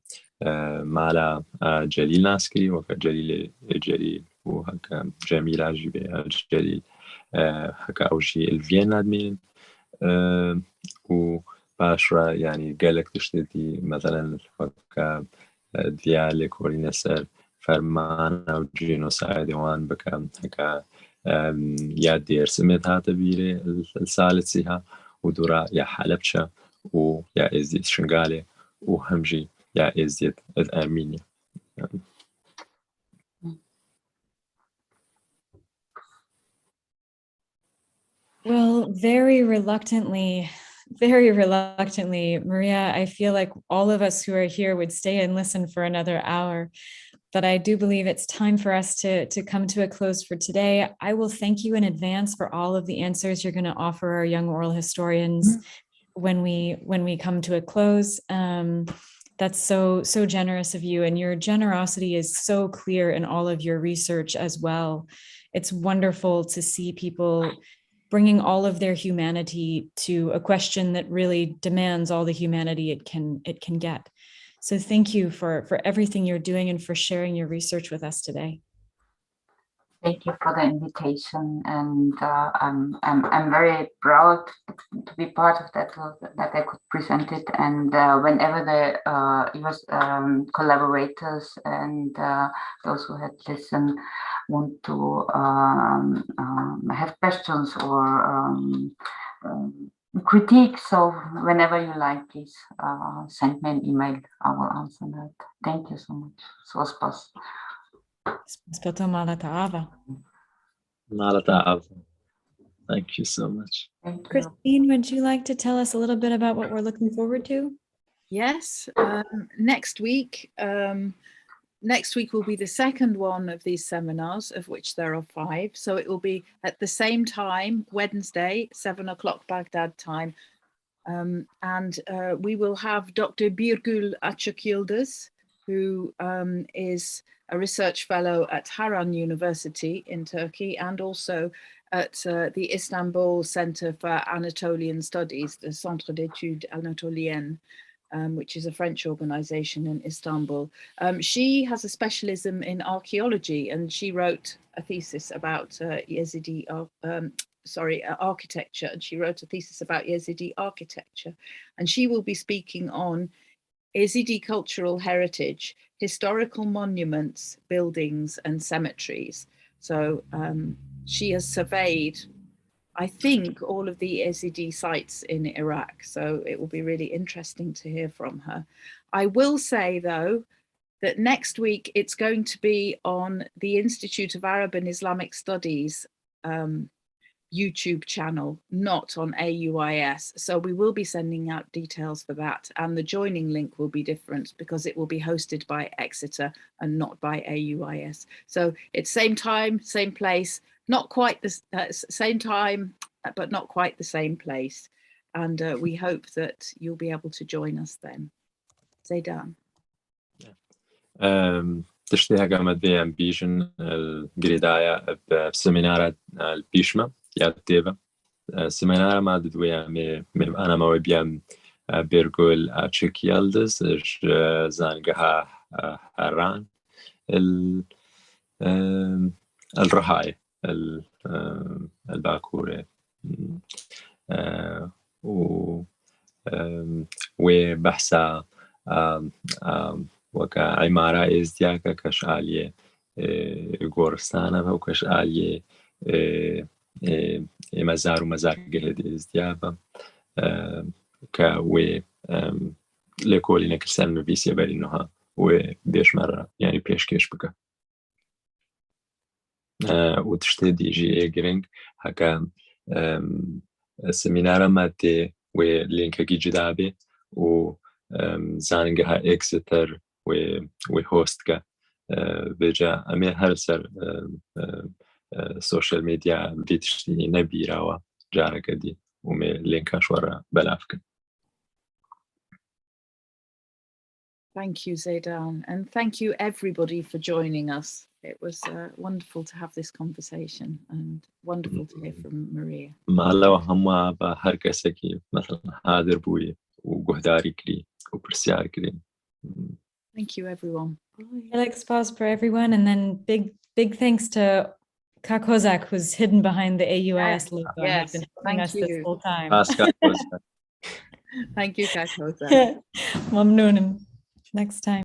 مالا جليل ناسكي وكا جليل وهكا جميل عجيبة جليل هكا أوجي الفين نادمين وباشرة يعني قالك تشتدي مثلا هكا ديال ليكولينا سر فرمانا وجينوسايد وان بكا هكا يا دير سمت هاتا بيري الثالثها ودورا يا حلبشة ويا ازيد شنغالي وهمجي يا ازيد أرمينيا. Well, very reluctantly, Maria, I feel like all of us who are here would stay and listen for another hour. But I do believe it's time for us to come to a close for today. I will thank you in advance for all of the answers you're going to offer our young oral historians when we come to a close. That's so generous of you, and your generosity is so clear in all of your research as well. It's wonderful to see people bringing all of their humanity to a question that really demands all the humanity it can get. So thank you for everything you're doing and for sharing your research with us today. Thank you for the invitation, and I'm very proud to be part of that I could present it. And whenever the US collaborators and those who had listened want to have questions or critiques, so whenever you like, please send me an email. I will answer that. Thank you so much. Sospas. Thank you so much. Thank you. Christine, would you like to tell us a little bit about what we're looking forward to? Yes, next week will be the second one of these seminars, of which there are 5. So it will be at the same time, Wednesday, 7 o'clock Baghdad time, And we will have Dr. Birgül Açıkyıldız, who is a research fellow at Harran University in Turkey and also at the Istanbul Center for Anatolian Studies, the Centre d'études anatoliennes, which is a French organization in Istanbul. She has a specialism in archaeology, and she wrote a thesis about Yezidi architecture, and she wrote a thesis about Yezidi architecture. And she will be speaking on Yezidi cultural heritage, historical monuments, buildings, and cemeteries. So she has surveyed, I think, all of the Yezidi sites in Iraq. So it will be really interesting to hear from her. I will say, though, that next week it's going to be on the Institute of Arab and Islamic Studies YouTube channel, not on AUIS. So we will be sending out details for that. And the joining link will be different because it will be hosted by Exeter and not by AUIS. So it's same time, same place, not quite the same time, but not quite the same place. And we hope that you'll be able to join us then. Zeydan. تشتيها قامت بي امبيشن القريدايا بسمينار البيشمة يا تيبا سمينار ما ددويا من أنا ما وبيام بيرقول أتشكيالدز زانقها هران الرهاي الباكورة وبحثا وكا عمارة إزدياكا كش آلية غورستانة وكش آلية مزار ومزار قهد إزديابا كوي لكولي نكرسان نبيسي برينوها وبيش مرة يعني بيشكش بك وتشتي دي جي إيجرينج هكا سمينارا مادي ولينكا جدابي و زانقها إكستر وهوستكا بجا أمي هرسر سوشيال ميديا بيتشتي نبيرا وجارك دي ومي لينكاش ورا بلافك. Thank you, Zeydan, and thank you everybody for joining us. It was wonderful to have this conversation and wonderful to hear from Maria. معلو هما بهر كسكي مثلا حاضر بوي وجهداري كري وبرسيار كري. Thank you, everyone. Alex Prosper, everyone, and then big thanks to Kakozak, who's hidden behind the AUIS logo. Yes, He's been helping us this whole time. Thank you, Kakozak. Mamnoon. Next time.